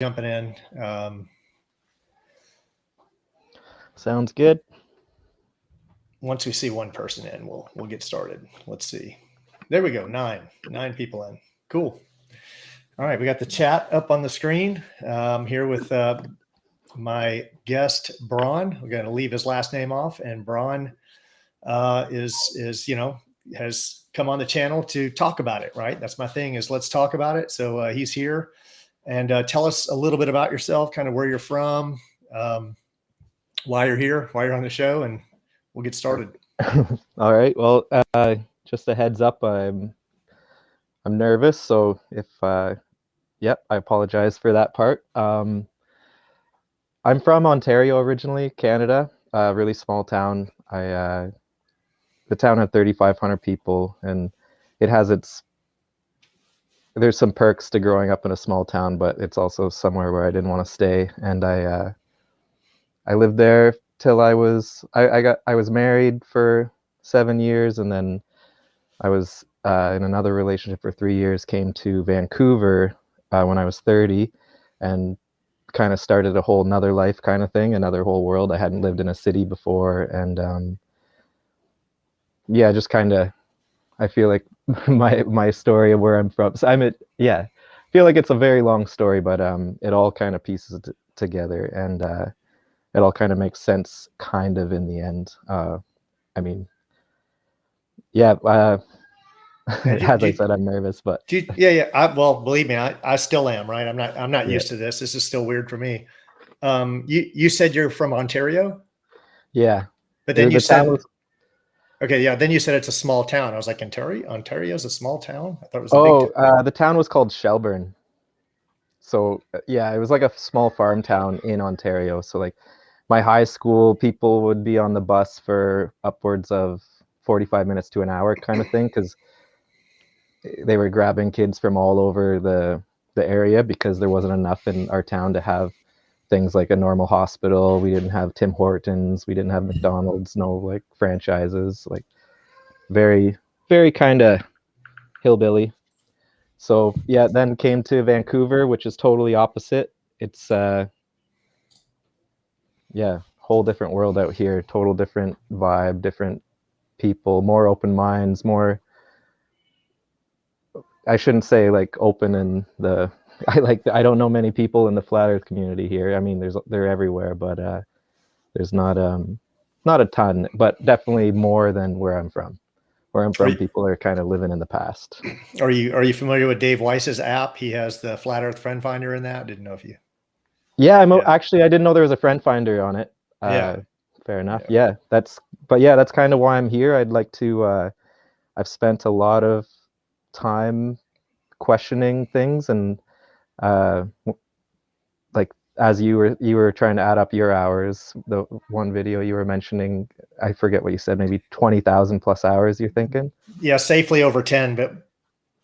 jumping in. Sounds good. Once we see one person in, we'll get started. Let's see. There we go. Nine people in. Cool. All right, we got the chat up on the screen. Here with my guest Bron. We're going to leave his last name off, and Bron is has come on the channel to talk about it. Right, that's my thing. Is let's talk about it. So he's here, and tell us a little bit about yourself, kind of where you're from, why you're here, why you're on the show, and we'll get started. All right. Well, just a heads up, I'm nervous, so if yep, I apologize for that part. I'm from Ontario originally, Canada, a really small town. The town had 3,500 people, and it has there's some perks to growing up in a small town, but it's also somewhere where I didn't want to stay. And I lived there till I was married for 7 years, and then I was in another relationship for 3 years, came to Vancouver when I was 30, and kind of started a whole nother life kind of thing, another whole world. I hadn't lived in a city before, and yeah, just kind of, I feel like my story of where I'm from. So I feel like it's a very long story, but it all kind of pieces together, and it all kind of makes sense kind of in the end. I mean, yeah, as I said, I'm nervous, but well, believe me, I still am, right? I'm not used to this. This is still weird for me. You said you're from Ontario? Yeah. But then you said, okay, yeah, then you said it's a small town. I was like, Ontario's a small town? I thought it was a big town. The town was called Shelburne. So yeah, it was like a small farm town in Ontario. So like my high school, people would be on the bus for upwards of 45 minutes to an hour kind of thing, because they were grabbing kids from all over the area, because there wasn't enough in our town to have things like a normal hospital. We didn't have Tim Hortons, we didn't have McDonald's, no like franchises, like very, very kind of hillbilly. So yeah, then came to Vancouver, which is totally opposite. It's whole different world out here, total different vibe, different people, more open minds, more, I shouldn't say like open in the, I don't know many people in the flat earth community here. I mean, they're everywhere, but there's not a ton, but definitely more than where I'm from. Where I'm from, people are kind of living in the past. Are you familiar with Dave Weiss's app? He has the Flat Earth Friend Finder in that. Didn't know if you. Yeah, actually, I didn't know there was a friend finder on it. Fair enough. Yeah, that's kind of why I'm here. I'd like to. I've spent a lot of time questioning things, and like as you were trying to add up your hours, the one video you were mentioning, I forget what you said, maybe 20,000 plus hours you're thinking? Yeah, safely over 10, but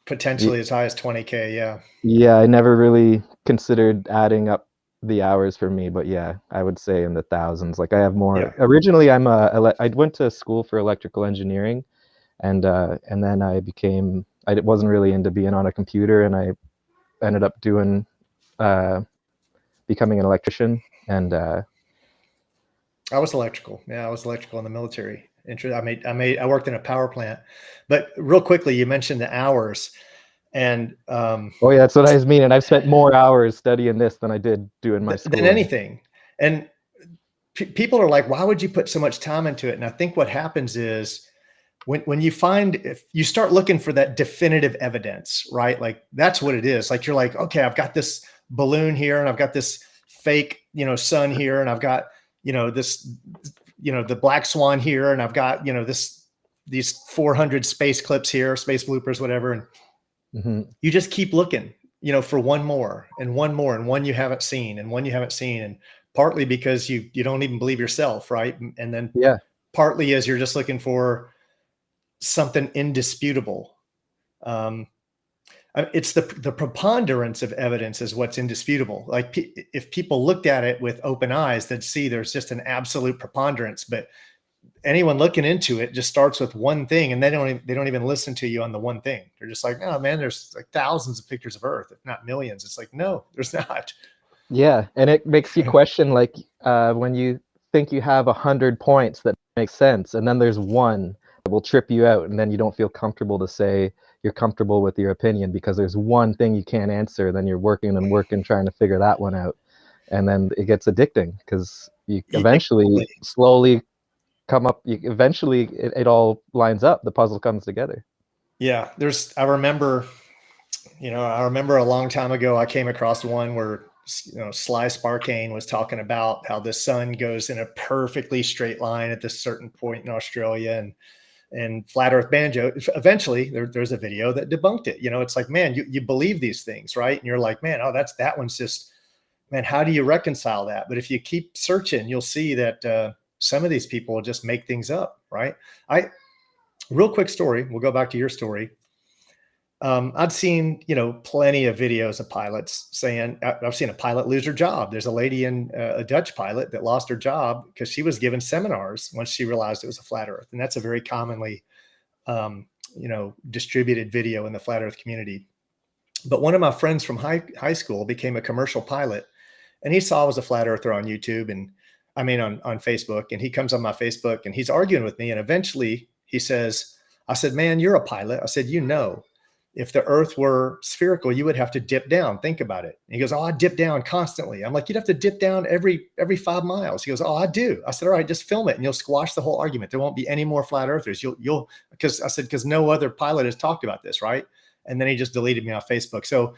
potentially as high as 20K. Yeah. Yeah, I never really considered adding up the hours for me, but yeah, I would say in the thousands. Like I have more. Yeah. Originally, I went to school for electrical engineering, and then I wasn't really into being on a computer, and I ended up doing becoming an electrician. And I was electrical. Yeah, I was electrical in the military. I worked in a power plant. But real quickly, you mentioned the hours. And oh yeah, that's what I was meaning. I've spent more hours studying this than I did doing my school. Than anything. And people are like, why would you put so much time into it? And I think what happens is when you if you start looking for that definitive evidence, right? Like that's what it is. Like you're like, okay, I've got this balloon here, and I've got this fake, sun here, and I've got, this, the black swan here, and I've got, these 400 space clips here, space bloopers, whatever. And you just keep looking, for one more and one more, and one you haven't seen, and one you haven't seen. And partly because you don't even believe yourself, right? And then partly as you're just looking for something indisputable. It's the preponderance of evidence is what's indisputable. Like if people looked at it with open eyes, they'd see there's just an absolute preponderance. But anyone looking into it just starts with one thing, and they don't even listen to you on the one thing. They're just like, oh man, there's like thousands of pictures of Earth, if not millions. It's like, no, there's not. Yeah, and it makes you question, like, when you think you have 100 points that make sense, and then there's one that will trip you out, and then you don't feel comfortable to say you're comfortable with your opinion because there's one thing you can't answer. Then you're working and working trying to figure that one out, and then it gets addicting because you eventually slowly come up. Eventually, it all lines up. The puzzle comes together. Yeah, I remember a long time ago, I came across one where, Sly Sparkane was talking about how the sun goes in a perfectly straight line at this certain point in Australia, and Flat Earth Banjo. Eventually, there's a video that debunked it. It's like, man, you believe these things, right? And you're like, man, oh, that one's just, man, how do you reconcile that? But if you keep searching, you'll see that some of these people just make things up, right? Real quick story. We'll go back to your story. I'd seen, plenty of videos of pilots saying, I've seen a pilot lose her job. There's a lady a Dutch pilot that lost her job because she was given seminars once she realized it was a flat earth. And that's a very commonly, distributed video in the flat earth community. But one of my friends from high school became a commercial pilot, and he saw I was a flat earther on YouTube on Facebook. And he comes on my Facebook and he's arguing with me. And eventually he says, I said, man, you're a pilot. I said, if the earth were spherical, you would have to dip down. Think about it. And he goes, oh, I dip down constantly. I'm like, you'd have to dip down every 5 miles. He goes, oh, I do. I said, all right, just film it and you'll squash the whole argument. There won't be any more flat earthers. Because no other pilot has talked about this, right? And then he just deleted me off Facebook. So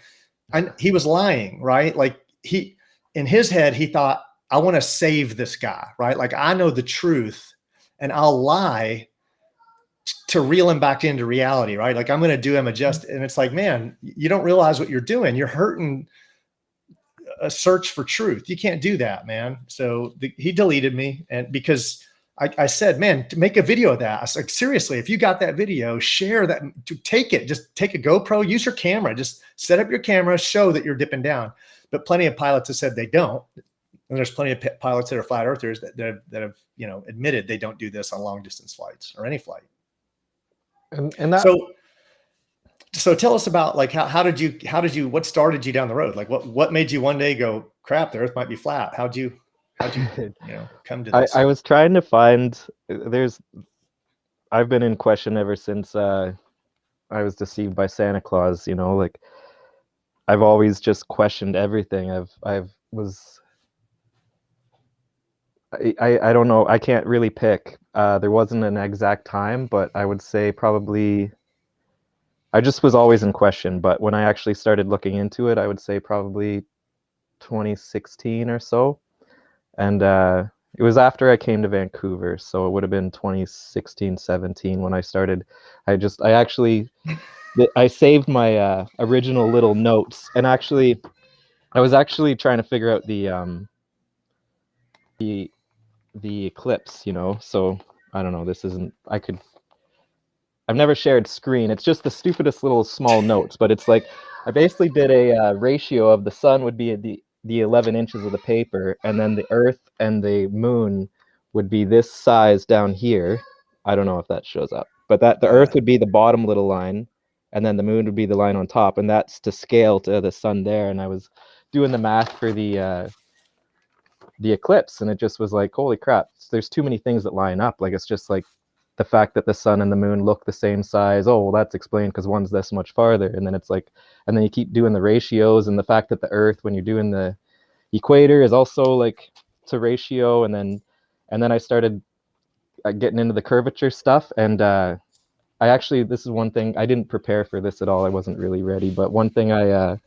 he was lying, right? Like in his head, he thought, I want to save this guy, right? Like, I know the truth and I'll lie to reel him back into reality, right? Like, I'm going to do him a justice. And it's like, man, you don't realize what you're doing. You're hurting a search for truth. You can't do that, man. So he deleted me, and because I said, man, to make a video of that. I was like, seriously, if you got that video, share that, take it, just take a GoPro, use your camera, just set up your camera, show that you're dipping down. But plenty of pilots have said they don't. And there's plenty of pilots that are flat earthers that have, admitted they don't do this on long distance flights or any flight. And that, so tell us about, like, how did you, what started you down the road? Like what made you one day go, crap, the earth might be flat? How'd you come to this? I was trying to find, I've been in question ever since I was deceived by Santa Claus, like, I've always just questioned everything. I don't know. I can't really pick. There wasn't an exact time, but I would say probably, I just was always in question. But when I actually started looking into it, I would say probably 2016 or so. And it was after I came to Vancouver. So it would have been 2016, 17 when I started. I saved my original little notes. And actually, I was actually trying to figure out the eclipse, so I don't know, I've never shared screen. It's just the stupidest little small notes, but it's like, I basically did a ratio of the sun would be the 11 inches of the paper, and then the earth and the moon would be this size down here. I don't know if that shows up, but the earth would be the bottom little line, and then the moon would be the line on top, and that's to scale to the sun there. And I was doing the math for the eclipse, and it just was like, holy crap, there's too many things that line up. Like, it's just like the fact that the sun and the moon look the same size. Oh, well, that's explained because one's this much farther. And then it's like, and then you keep doing the ratios, and the fact that the earth, when you're doing the equator, is also like to ratio. And then I started getting into the curvature stuff. And this is one thing, I didn't prepare for this at all. I wasn't really ready, but one thing I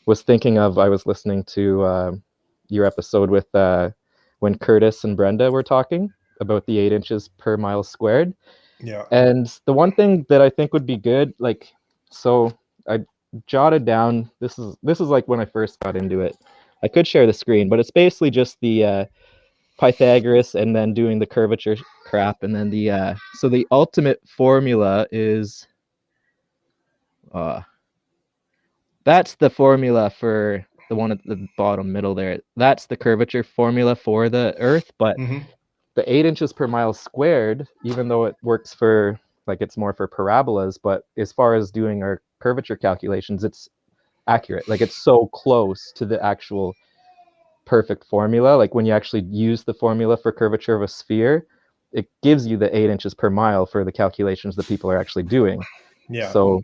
was thinking of, I was listening to your episode with when Curtis and Brenda were talking about the 8 inches per mile squared. Yeah. And the one thing that I think would be good, like, so I jotted down, this is like when I first got into it. I could share the screen, but it's basically just the Pythagoras and then doing the curvature crap. And then so the ultimate formula is, that's the formula for the one at the bottom middle there. That's the curvature formula for the Earth, but the 8 inches per mile squared, even though it works for, like, it's more for parabolas, but as far as doing our curvature calculations, it's accurate. Like, it's so close to the actual perfect formula. Like when you actually use the formula for curvature of a sphere, it gives you the 8 inches per mile for the calculations that people are actually doing. Yeah. So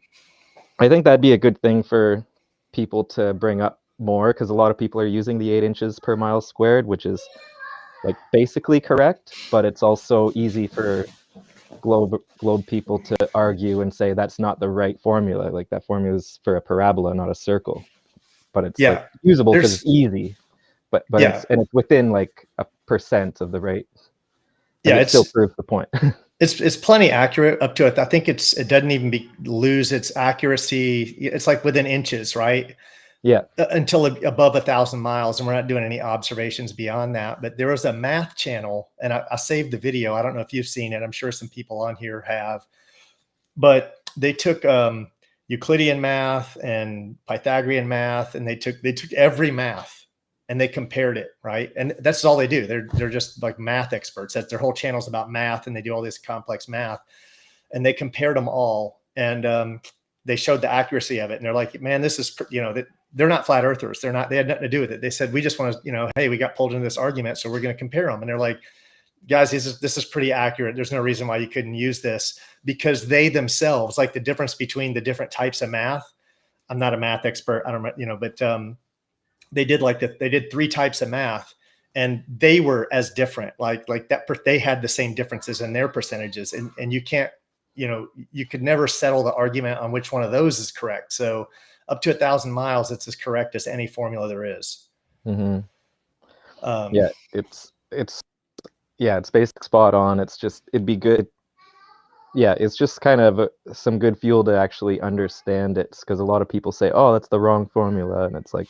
I think that'd be a good thing for people to bring up more, because a lot of people are using the 8 inches per mile squared, which is like basically correct, but it's also easy for globe people to argue and say that's not the right formula. Like that formula is for a parabola, not a circle. But it's like Yeah. usable because it's There's, easy. But yeah. it's within like a percent of the rate. Like Yeah. it still proves the point. It's plenty accurate up to it. I think it doesn't even lose its accuracy. It's like within inches, right? Yeah. Until above 1,000 miles, and we're not doing any observations beyond that. But there was a math channel, and I saved the video. I don't know if you've seen it. I'm sure some people on here have. But they took Euclidean math and Pythagorean math, and they took every math and they compared it, right? And that's all they do. They're just like math experts. That's their whole channel's about math, and they do all this complex math. And they compared them all, and they showed the accuracy of it. And they're like, man, this is, that they're not flat earthers. They had nothing to do with it. They said, we just want to, hey, we got pulled into this argument, so we're going to compare them. And they're like, guys, this is pretty accurate. There's no reason why you couldn't use this, because they themselves, like the difference between the different types of math. I'm not a math expert. I don't, but they did 3 types of math, and they were as different. Like that, they had the same differences in their percentages, and you can't, you could never settle the argument on which one of those is correct. So up to 1,000 miles, it's as correct as any formula there is. Mm-hmm. Yeah, it's basic spot on. It's just, it'd be good. Yeah, it's just kind of some good fuel to actually understand it, because a lot of people say, oh, that's the wrong formula. And it's like,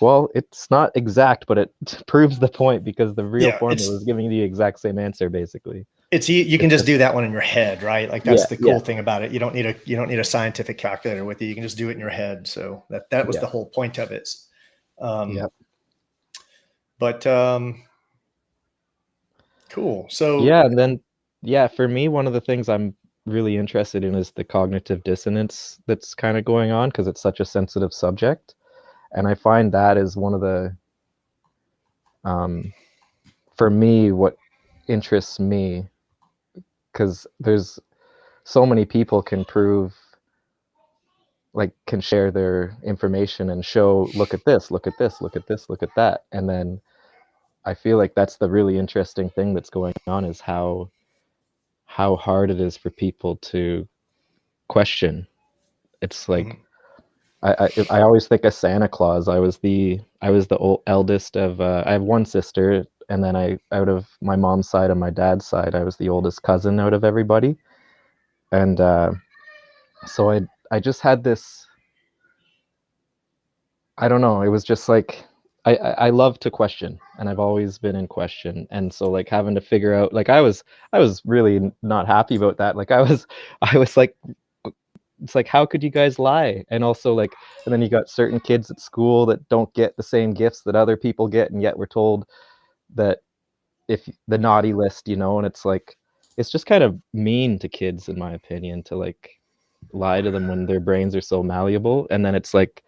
well, it's not exact, but it proves the point, because the real formula is giving you the exact same answer, basically. You can just do that one in your head, right? Like that's the cool thing about it. You don't need a scientific calculator with you. You can just do it in your head. So that was the whole point of it. But cool. So yeah, and then for me, one of the things I'm really interested in is the cognitive dissonance that's kind of going on, because it's such a sensitive subject. And I find that is one of the, for me, what interests me, because there's so many people can share their information and show, look at this, look at this, look at this, look at that. And then I feel like that's the really interesting thing that's going on, is how hard it is for people to question. It's like, I always think of Santa Claus. I was the eldest of, I have one sister, and then out of my mom's side and my dad's side, I was the oldest cousin out of everybody. And so I just had this, I don't know, it was just like, I love to question, and I've always been in question. And so like having to figure out, like I was really not happy about that. Like I was like, it's like, how could you guys lie? And also like, and then you got certain kids at school that don't get the same gifts that other people get, and yet we're told that if the naughty list, and it's like, it's just kind of mean to kids, in my opinion, to like lie to them when their brains are so malleable. And then it's like,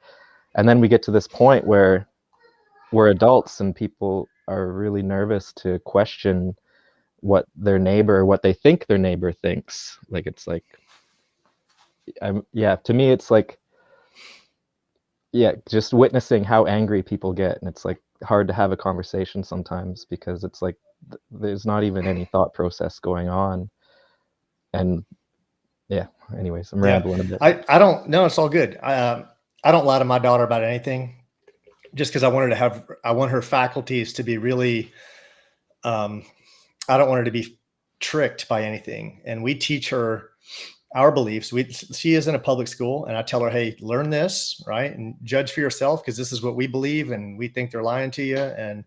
and then we get to this point where we're adults and people are really nervous to question what they think their neighbor thinks. Like, it's like, to me, it's like, just witnessing how angry people get. And it's like hard to have a conversation sometimes, because it's like, there's not even any thought process going on. And anyways, I'm rambling a bit. I don't know. It's all good. I don't lie to my daughter about anything, just because I want her faculties to be really, I don't want her to be tricked by anything. And we teach her our beliefs. She is in a public school, and I tell her, hey, learn this, right? And judge for yourself, because this is what we believe, and we think they're lying to you. And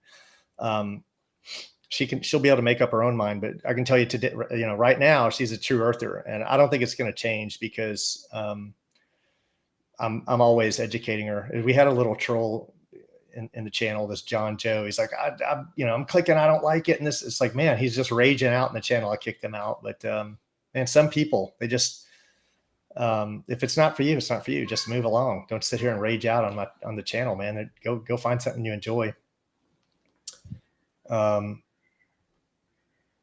she'll be able to make up her own mind. But I can tell you today, right now, she's a true earther, and I don't think it's going to change, because I'm always educating her. We had a little troll in the channel, this John Joe. He's like, I'm clicking, I don't like it. And it's like, man, he's just raging out in the channel. I kicked him out. But man, some people, they just, if it's not for you, it's not for you. Just move along. Don't sit here and rage out on the channel, man. Go find something you enjoy.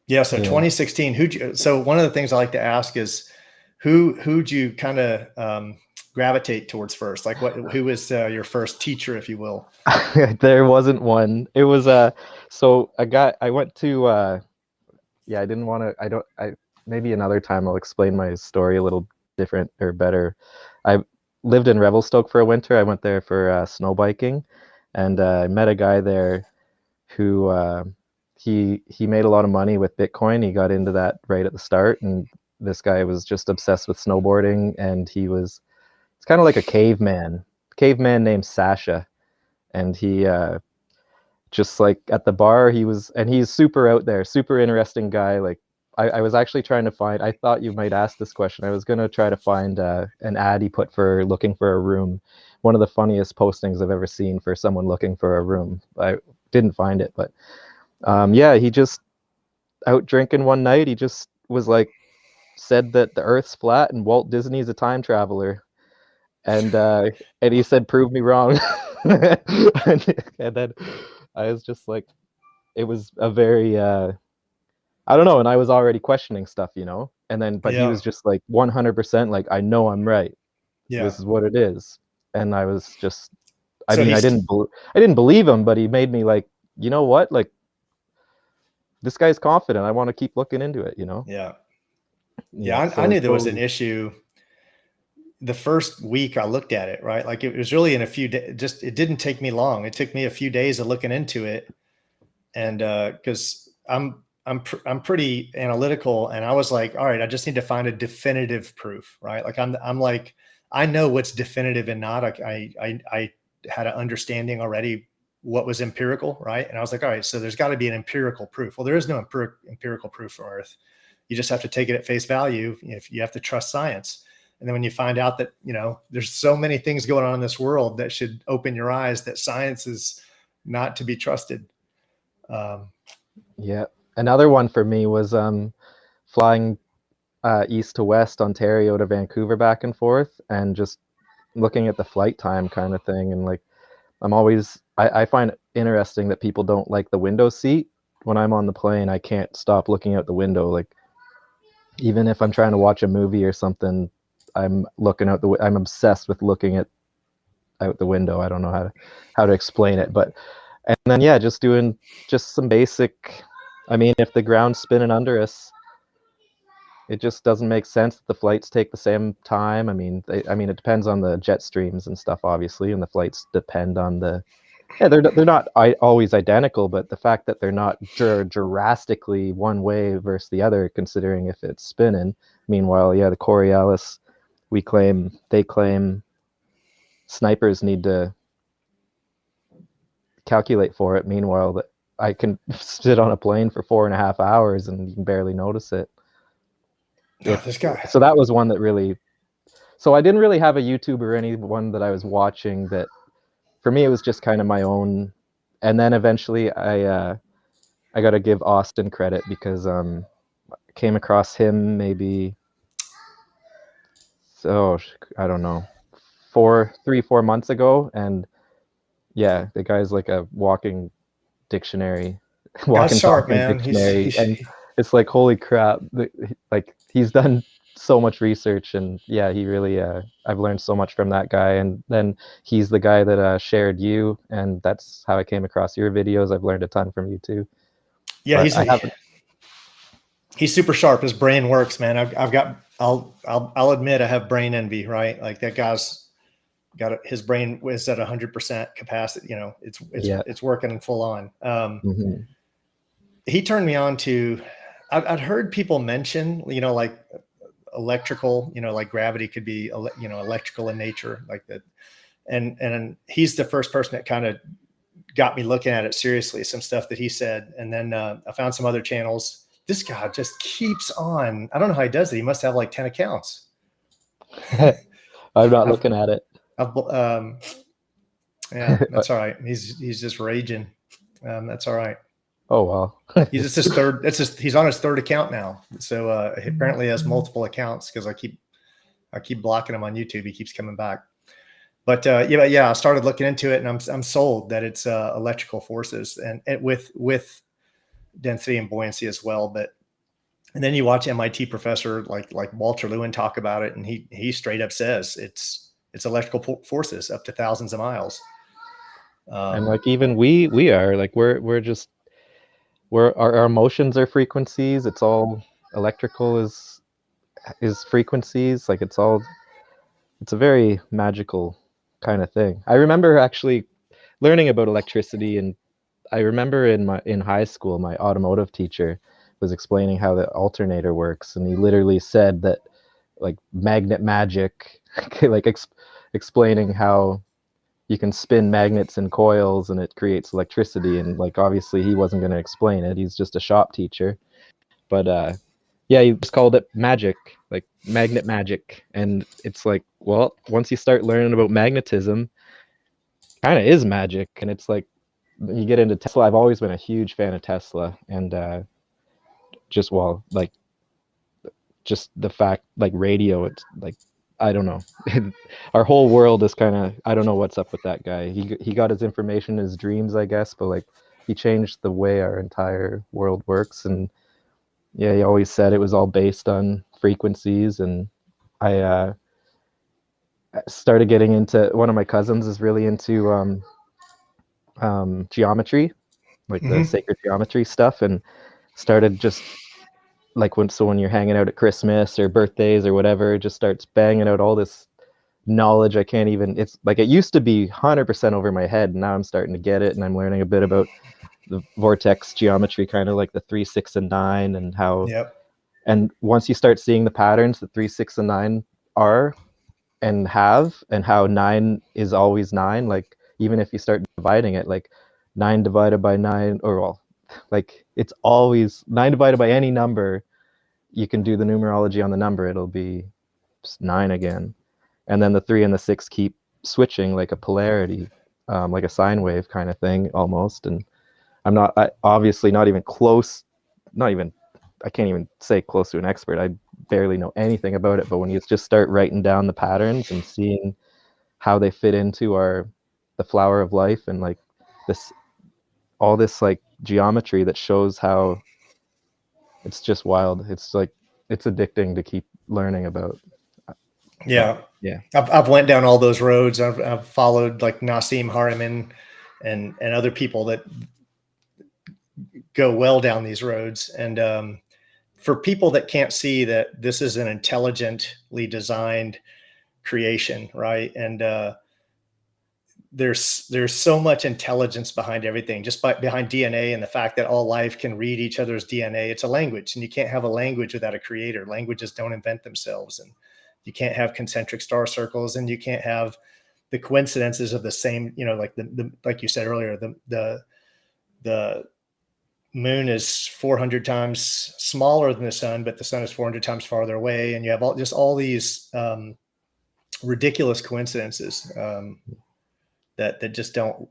Yeah. So 2016, so one of the things I like to ask is who'd you kind of gravitate towards first? Like who was your first teacher, if you will? There wasn't one. It was so I went to yeah, I didn't want to, maybe another time I'll explain my story a little different or better. I lived in Revelstoke for a winter. I went there for snow biking, and I met a guy there who he made a lot of money with Bitcoin. He got into that right at the start, and this guy was just obsessed with snowboarding, and it's kind of like a caveman named Sasha, and he just like at the bar he's super out there, super interesting guy. Like I was actually trying to find, I thought you might ask this question. I was going to try to find an ad he put for looking for a room. One of the funniest postings I've ever seen for someone looking for a room. I didn't find it, but yeah, he just out drinking one night. He just was like, said that the Earth's flat and Walt Disney's a time traveler. And he said, prove me wrong. and then I was just like, it was a very I don't know, and I was already questioning stuff, and then but he was just like 100% like, I know I'm right. Yeah, this is what it is. And I was just, I didn't believe him, but he made me like, you know what, like this guy's confident, I want to keep looking into it. Yeah, I knew there was an issue the first week I looked at it, right? Like it was really in a few days, it didn't take me long. It took me a few days of looking into it. And because I'm pretty analytical, and I was like, all right, I just need to find a definitive proof, right? Like I'm like, I know what's definitive and not. I had an understanding already what was empirical, right? And I was like, all right, so there's got to be an empirical proof. Well, there is no empirical proof for Earth. You just have to take it at face value. If you have to trust science. And then when you find out that, there's so many things going on in this world that should open your eyes that science is not to be trusted. Yeah. Another one for me was flying east to west, Ontario to Vancouver back and forth, and just looking at the flight time kind of thing. And like, I find it interesting that people don't like the window seat. When I'm on the plane, I can't stop looking out the window. Like, even if I'm trying to watch a movie or something, I'm looking out I'm obsessed with looking out the window. I don't know how to explain it, but and then yeah, just doing just some basic. I mean, if the ground's spinning under us, it just doesn't make sense that the flights take the same time. I mean, it depends on the jet streams and stuff, obviously, and the flights depend on they're not always identical, but the fact that they're not drastically one way versus the other, considering if it's spinning. Meanwhile, yeah, the Coriolis, they claim snipers need to calculate for it. Meanwhile, that I can sit on a plane for 4.5 hours and you can barely notice it. This guy. So that was one that really. So I didn't really have a YouTube or anyone that I was watching. That for me, it was just kind of my own. And then eventually, I got to give Austin credit because I came across him maybe. So I don't know, 4 months ago, and yeah, the guy's like a walking dictionary, That's sharp, man. dictionary, and it's like, holy crap! Like he's done so much research, and yeah, he really. I've learned so much from that guy, and then he's the guy that shared you, and that's how I came across your videos. I've learned a ton from you too. Yeah, he's super sharp. His brain works, man. I'll admit I have brain envy, right? Like that guy's his brain is at 100% capacity. It's working full on. He turned me on to, I'd heard people mention, like electrical, like gravity could be, electrical in nature, like that. And he's the first person that kind of got me looking at it seriously, some stuff that he said. And then I found some other channels. This guy just keeps on. I don't know how he does it. He must have like 10 accounts. I'm not looking at it. Yeah, that's all right. He's just raging. That's all right. Oh well. He's he's on his third account now. So he apparently has multiple accounts because I keep blocking him on YouTube. He keeps coming back. But yeah, I started looking into it, and I'm sold that it's electrical forces, and with density and buoyancy as well. And then you watch MIT professor like Walter Lewin talk about it, and he straight up says it's electrical forces up to thousands of miles. And like even we are like we're just our emotions are frequencies. It's all electrical is frequencies. Like it's a very magical kind of thing. I remember actually learning about electricity, and I remember in high school, my automotive teacher was explaining how the alternator works, and he literally said that like magnet magic, like explaining how you can spin magnets in coils and it creates electricity. And like obviously he wasn't going to explain it. He's just a shop teacher, but yeah, he just called it magic, like magnet magic. And it's like, well, once you start learning about magnetism, kind of is magic. And it's like you get into Tesla. I've always been a huge fan of Tesla, and just just the fact like radio, it's like I don't know. Our whole world is kind of, I don't know what's up with that guy. He got his information in his dreams, I guess, but like he changed the way our entire world works. And yeah, he always said it was all based on frequencies. And I started getting into, one of my cousins is really into geometry, like the sacred geometry stuff, and started just like when you're hanging out at Christmas or birthdays or whatever, it just starts banging out all this knowledge. I can't even, it's like it used to be 100% over my head, and now I'm starting to get it, and I'm learning a bit about the vortex geometry, kind of like the 3, 6, and 9, and how and once you start seeing the patterns that 3, 6, and 9 are and have, and how 9 is always 9, like even if you start dividing it, like 9 divided by 9, or well, like it's always 9 divided by any number. You can do the numerology on the number, it'll be just 9 again. And then the 3 and the 6 keep switching like a polarity, like a sine wave kind of thing almost. And obviously not even close, I can't even say close to an expert. I barely know anything about it, but when you just start writing down the patterns and seeing how they fit into the flower of life, and like all this like geometry that shows how it's just wild. It's like, it's addicting to keep learning about. Yeah. Yeah. I've went down all those roads. I've followed like Nassim Haramein and other people that go well down these roads. And for people that can't see that this is an intelligently designed creation, right? And there's so much intelligence behind everything, just behind DNA, and the fact that all life can read each other's DNA. It's a language, and you can't have a language without a creator. Languages don't invent themselves, and you can't have concentric star circles, and you can't have the coincidences of the same, like like you said earlier, the moon is 400 times smaller than the sun, but the sun is 400 times farther away. And you have all these ridiculous coincidences that just don't,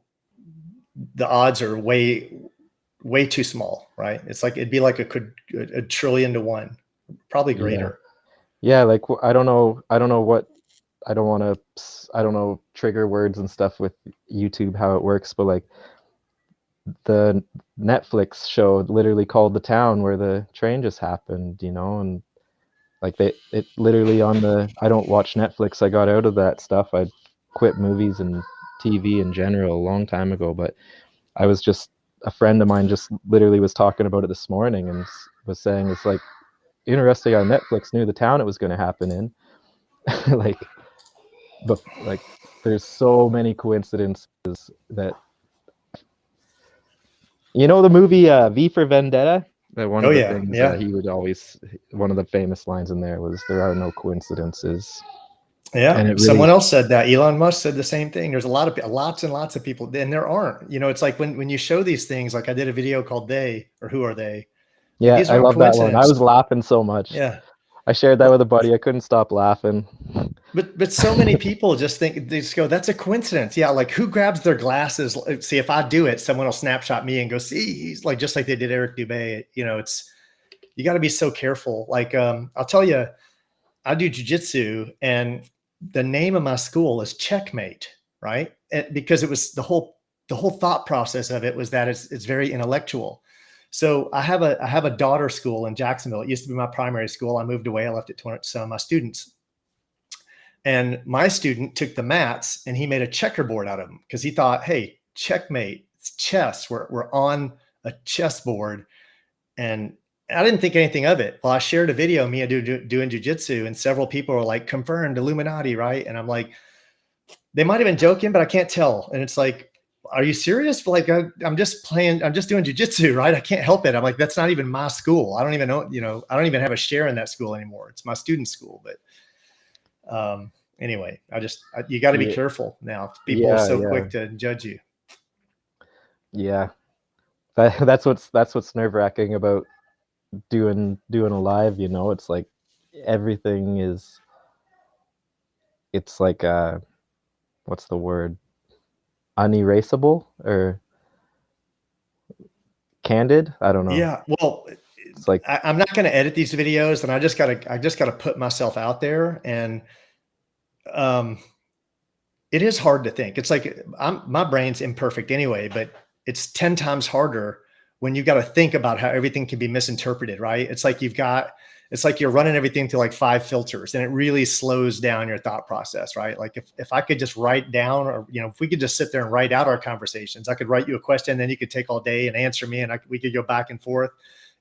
the odds are way too small, right? It's like, it'd be like a trillion to one, probably greater. Yeah. Like, I don't know what, I don't know trigger words and stuff with YouTube, how it works, but like the Netflix show literally called the town where the train just happened, and like it literally I don't watch Netflix. I got out of that stuff. I quit movies and TV in general a long time ago, but I was just, a friend of mine just literally was talking about it this morning and was saying it's like interesting how Netflix knew the town it was going to happen in. but there's so many coincidences that, the movie V for Vendetta, that one of the things he would always, one of the famous lines in there was, there are no coincidences. Yeah. And someone else said that. Elon Musk said the same thing. There's lots and lots of people, and there aren't. It's like when you show these things, like I did a video called They, or Who Are They? Yeah, I love that one. I was laughing so much. Yeah. I shared that with a buddy. I couldn't stop laughing. But so many people they just go, that's a coincidence. Yeah. Like, who grabs their glasses? See, if I do it, someone will snapshot me and go, see, he's like, just like they did Eric Dubay. You got to be so careful. Like, I'll tell you, I do jujitsu, and the name of my school is Checkmate, right? Because it was the whole thought process of it was that it's very intellectual. So I have a daughter school in Jacksonville. It used to be my primary school. I moved away. I left it to some of my students. And my student took the mats and he made a checkerboard out of them because he thought, hey, checkmate, it's chess. We're on a chessboard. And I didn't think anything of it. Well, I shared a video of me doing jujitsu, and several people were like, confirmed Illuminati, right? And I'm like, they might have been joking, but I can't tell. And it's like, are you serious? Like, I'm just playing, I'm just doing jujitsu, right? I can't help it. I'm like, that's not even my school. I don't even know, I don't even have a share in that school anymore. It's my student school. But anyway, you got to be careful now. People are so quick to judge you. Yeah. That's what's nerve-wracking about doing a live, it's like everything is, it's like what's the word, unerasable or candid, I don't know. Yeah, well, it's like I'm not going to edit these videos, and I just gotta put myself out there. And it is hard to think. It's like my brain's imperfect anyway, but it's 10 times harder when you got to think about how everything can be misinterpreted, right? It's like you're running everything through like 5 filters, and it really slows down your thought process, right? Like if I could just write down, or, if we could just sit there and write out our conversations, I could write you a question, then you could take all day and answer me, and we could go back and forth.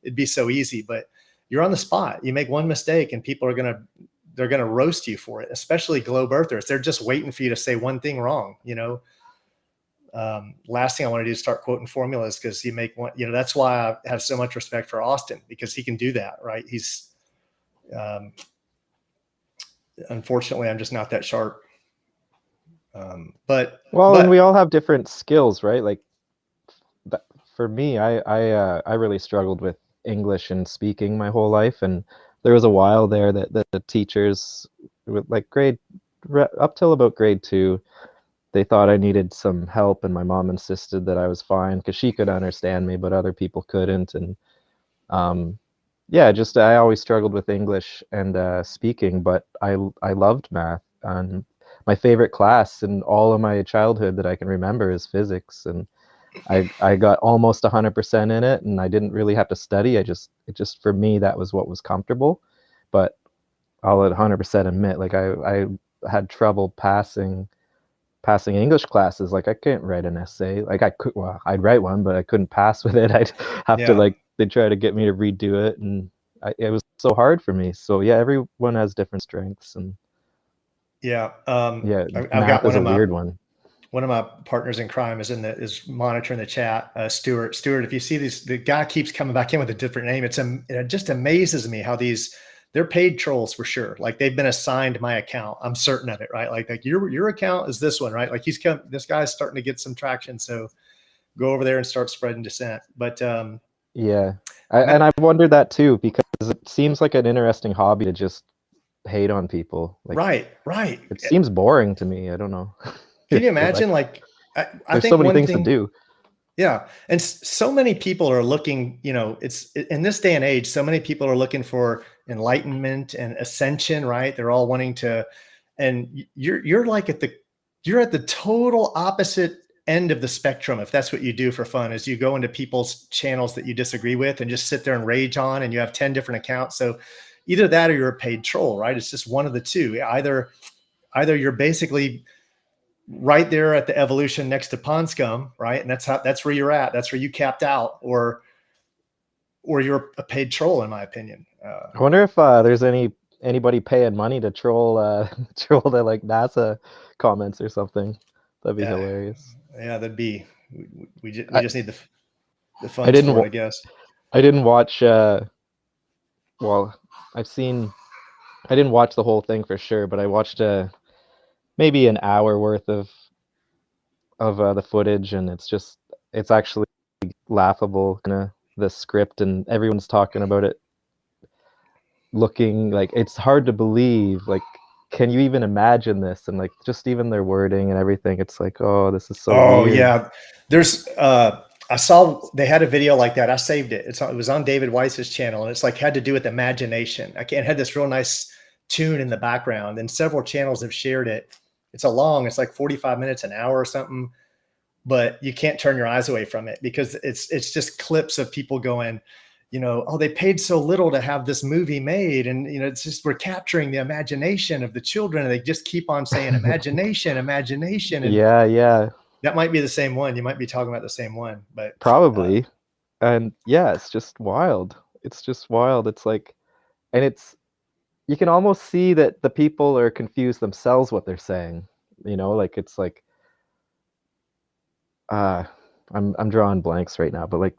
It'd be so easy, but you're on the spot. You make one mistake and people they're going to roast you for it, especially globe earthers. They're just waiting for you to say one thing wrong, Last thing I want to do is start quoting formulas, because you make one, that's why I have so much respect for Austin, because he can do that, right? He's, unfortunately, I'm just not that sharp. And we all have different skills, right? Like for me, I really struggled with English and speaking my whole life. And there was a while there that the teachers with like up till about grade 2, they thought I needed some help, and my mom insisted that I was fine because she could understand me, but other people couldn't. And I always struggled with English and speaking, but I loved math. And my favorite class in all of my childhood that I can remember is physics, and I got almost 100% in it, and I didn't really have to study. It just for me, that was what was comfortable. But I'll at 100% admit, like I had trouble passing English classes. Like I can't write an essay. Like I'd write one, but I couldn't pass with it. I'd have to they'd try to get me to redo it, and it was so hard for me. So yeah, everyone has different strengths, and I've math is a weird one. One of my partners in crime is monitoring the chat. Stuart, if you see the guy keeps coming back in with a different name. It just amazes me how they're paid trolls for sure. Like they've been assigned my account. I'm certain of it, right? Like your account is this one, right? Like this guy's starting to get some traction. So go over there and start spreading dissent. But and I've wondered that too, because it seems like an interesting hobby to just hate on people. Like, right. It seems boring to me. I don't know. Can you imagine? I there's think so many things to do. Yeah. And so many people are looking, it's in this day and age, so many people are looking for enlightenment and ascension, right? They're all wanting to, and you're at the total opposite end of the spectrum. If that's what you do for fun, is you go into people's channels that you disagree with and just sit there and rage on, and you have 10 different accounts. So either that or you're a paid troll, right? It's just one of the two. Either you're basically right there at the evolution next to pond scum, right? And that's where you're at. That's where you capped out, or you're a paid troll, in my opinion. I wonder if there's anybody paying money to troll the like NASA comments or something. That'd be hilarious. Yeah, that'd be. We just need the funds for it, I guess. I didn't watch. I didn't watch the whole thing for sure, but I watched maybe an hour worth of the footage, and it's actually laughable, the script, and everyone's talking about it looking like it's hard to believe. Like, can you even imagine this? And like just even their wording and everything, it's like, oh, this is so weird. Yeah, there's I saw they had a video like that. I saved it. It was on David Weiss's channel, and it's like had to do with imagination. It had this real nice tune in the background, and several channels have shared it. It's like 45 minutes, an hour or something. but you can't turn your eyes away from it because it's just clips of people going, oh, they paid so little to have this movie made. And, it's just, we're capturing the imagination of the children. And they just keep on saying imagination, imagination. And yeah. That might be the same one. You might be talking about the same one, but probably. And yeah, it's just wild. It's just wild. It's like, and you can almost see that the people are confused themselves what they're saying. Like it's like, I'm drawing blanks right now, but like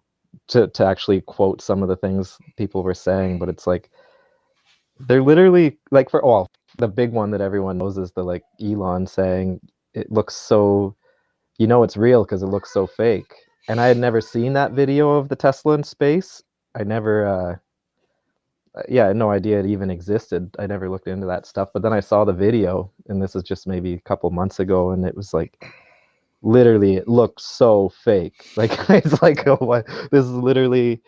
to actually quote some of the things people were saying, but it's like they're literally like the big one that everyone knows is the like Elon saying it looks so, it's real because it looks so fake. And I had never seen that video of the Tesla in space. I never I had no idea it even existed. I never looked into that stuff, but then I saw the video, and this is just maybe a couple months ago, and it was like literally it looked so fake. Like it's like, oh, what? This is literally,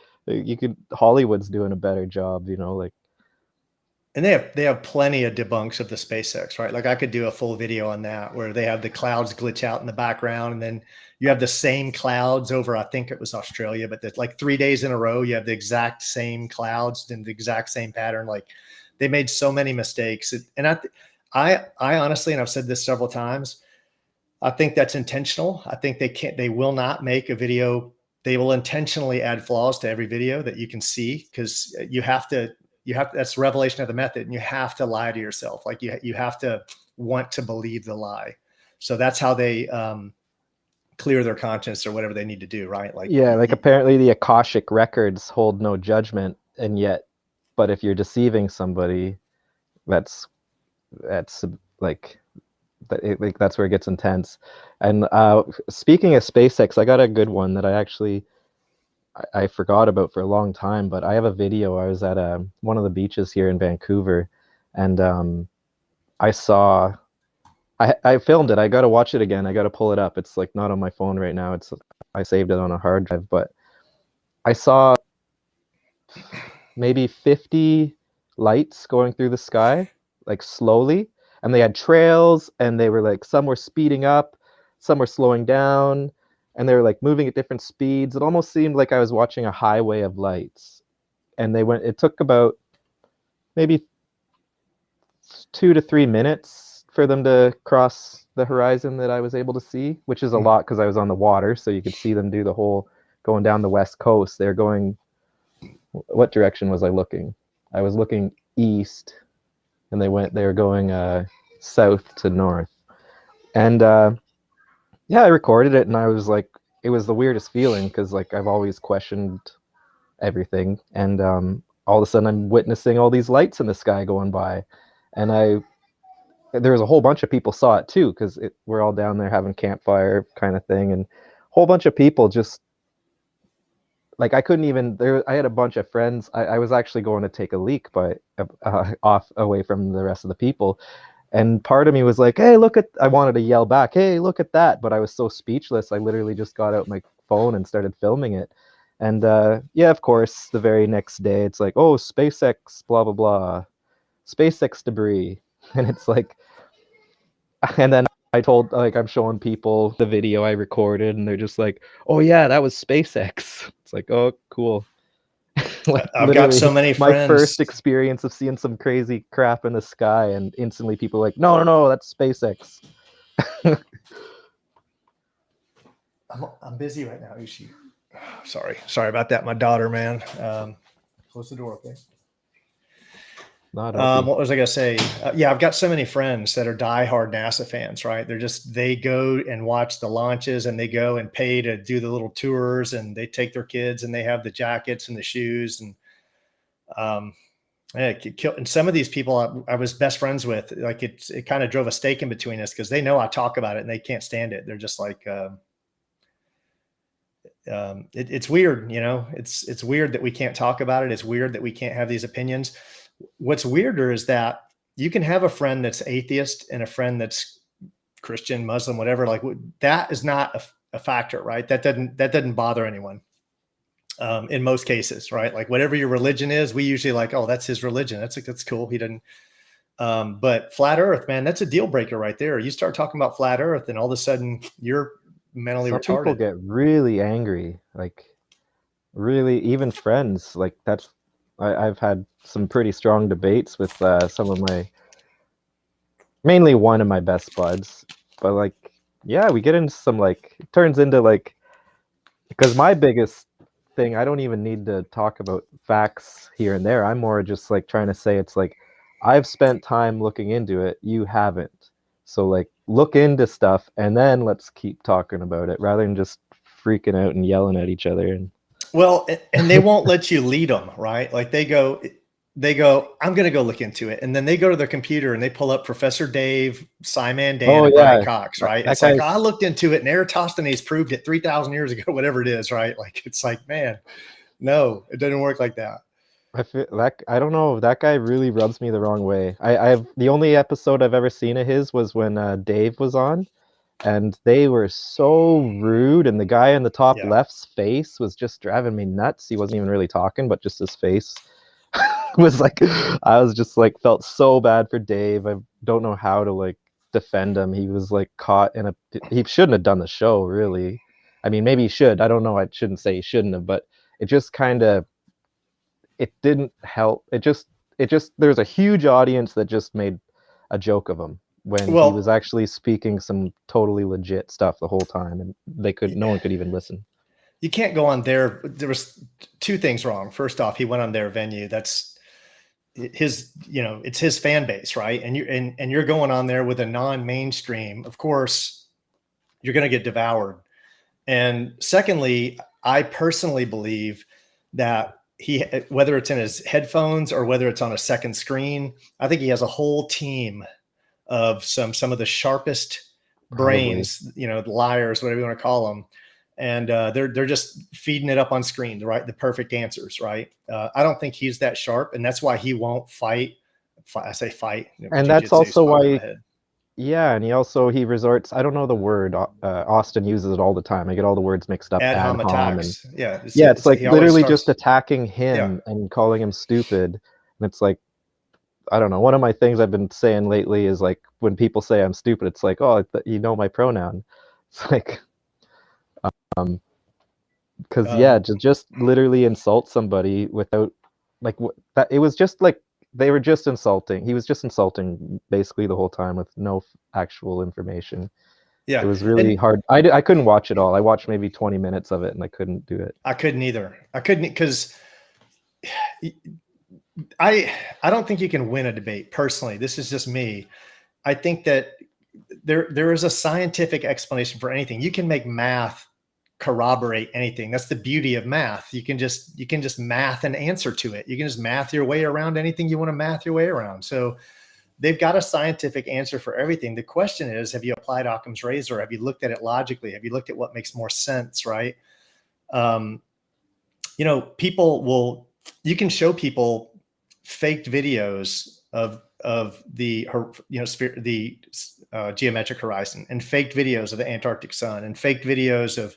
Hollywood's doing a better job, like. And they have plenty of debunks of the SpaceX, right? Like I could do a full video on that where they have the clouds glitch out in the background, and then you have the same clouds over, I think it was Australia, but that's like 3 days in a row, you have the exact same clouds and the exact same pattern. Like they made so many mistakes. And I honestly, and I've said this several times, I think that's intentional. I think they will not make a video. They will intentionally add flaws to every video that you can see, because you have to, that's revelation of the method, and you have to lie to yourself. Like you have to want to believe the lie. So that's how they clear their conscience or whatever they need to do, right? Like, yeah, like apparently the Akashic records hold no judgment, but if you're deceiving somebody, that's like that's where it gets intense. And speaking of SpaceX, I got a good one that I forgot about for a long time, but I have a video. I was at one of the beaches here in Vancouver, and I filmed it. I got to watch it again. I got to pull it up. It's like not on my phone right now. I saved it on a hard drive, but I saw maybe 50 lights going through the sky, like slowly, and they had trails, and they were like, some were speeding up, some were slowing down, and they were like moving at different speeds. It almost seemed like I was watching a highway of lights. And it took about maybe 2 to 3 minutes for them to cross the horizon that I was able to see, which is a lot because I was on the water, so you could see them do the whole going down the west coast. They're going, what direction was I looking? I was looking east, and they were going south to north. And yeah, I recorded it, and I was like, it was the weirdest feeling because like I've always questioned everything, and all of a sudden I'm witnessing all these lights in the sky going by, and there was a whole bunch of people saw it too, because we're all down there having campfire kind of thing, and a whole bunch of people just like, I couldn't even I had a bunch of friends. I was actually going to take a leak, but off away from the rest of the people. And part of me was like, hey, I wanted to yell back, hey, look at that. But I was so speechless. I literally just got out my phone and started filming it. And yeah, of course, the very next day, it's like, oh, SpaceX, blah, blah, blah, SpaceX debris. And it's like, and then I'm showing people the video I recorded, and they're just like, oh yeah, that was SpaceX. It's like, oh, cool. Like, I've got so many friends. My first experience of seeing some crazy crap in the sky, and instantly people are like, no, that's SpaceX. I'm busy right now. Sorry about that. My daughter, man. Close the door, okay? What was I gonna say? Yeah, I've got so many friends that are diehard NASA fans, right? They go and watch the launches, and they go and pay to do the little tours, and they take their kids, and they have the jackets and the shoes, and and some of these people I was best friends with, like it kind of drove a stake in between us, because they know I talk about it and they can't stand it. They're just like, it's weird, it's weird that we can't talk about it. It's weird that we can't have these opinions. What's weirder is that you can have a friend that's atheist and a friend that's Christian, Muslim, whatever. Like that is not a factor, right? That doesn't bother anyone in most cases, right? Like whatever your religion is, we usually like, oh, that's his religion. That's cool. He doesn't. But flat Earth, man, that's a deal breaker right there. You start talking about flat Earth, and all of a sudden you're mentally some people retarded. get really angry, like really, even friends. Like I've had some pretty strong debates with some of my, mainly one of my best buds, but like, yeah, we get into some like, it turns into like, because my biggest thing, I don't even need to talk about facts here and there. I'm more just like trying to say it's like, I've spent time looking into it, you haven't. So like look into stuff and then let's keep talking about it rather than just freaking out and yelling at each other. And Well, and they won't let you lead them, right? Like they go, I'm going to go look into it. And then they go to their computer and they pull up Professor Dave, Simon Dan, oh and Brian yeah, Cox, right? that It's like, guy's, I looked into it and Eratosthenes proved it 3,000 years ago, whatever it is, right? Like, it's like, man, no, it doesn't work like that. I feel that, I don't know, that guy really rubs me the wrong way. I've the only episode I've ever seen of his was when Dave was on, and they were so rude, and the guy in the top Yeah. left's face was just driving me nuts. He wasn't even really talking, but just his face was like, I was just like, felt so bad for Dave. I don't know how to like defend him. He was like caught in a, he shouldn't have done the show, really. I mean, maybe he should, I don't know, I shouldn't say he shouldn't have, but it just kind of, it didn't help. It just there's a huge audience that just made a joke of him when he was Well, actually speaking some totally legit stuff the whole time, and no one could even listen. you can't go on there. There was two things wrong. First off, he went on their venue. That's his, it's his fan base, right? And you're going on there with a non-mainstream. Of course, you're going to get devoured. And secondly, I personally believe that whether it's in his headphones or whether it's on a second screen, I think he has a whole team of some of the sharpest Probably. brains, liars, whatever you want to call them. And they're just feeding it up on screen, the perfect answers, right? I don't think he's that sharp, and that's why he won't fight. I say fight. And that's Jiu-jitsu, also spot on the why, head. yeah, and he resorts, I don't know the word, Austin uses it all the time, I get all the words mixed up, Ad ad hom hom, and attacks. Yeah, yeah, it's like he always literally starts. just attacking Yeah, him and calling him stupid. And it's like, I don't know. One of my things I've been saying lately is like when people say I'm stupid, it's like, oh, you know my pronoun. It's like, because yeah, to just literally insult somebody without like that. It was just like they were just insulting. He was just insulting basically the whole time with no actual information. yeah, It was really and hard. I couldn't watch it all. I watched maybe 20 minutes of it and I couldn't do it. I couldn't either. I couldn't because I don't think you can win a debate personally. This is just me. I think that there is a scientific explanation for anything. You can make math corroborate anything. That's the beauty of math. You can just math an answer to it. You can just math your way around anything you want to math your way around. So they've got a scientific answer for everything. The question is, have you applied Occam's razor? Have you looked at it logically? Have you looked at what makes more sense, right? You can show people faked videos of the geometric horizon, and faked videos of the Antarctic sun, and faked videos of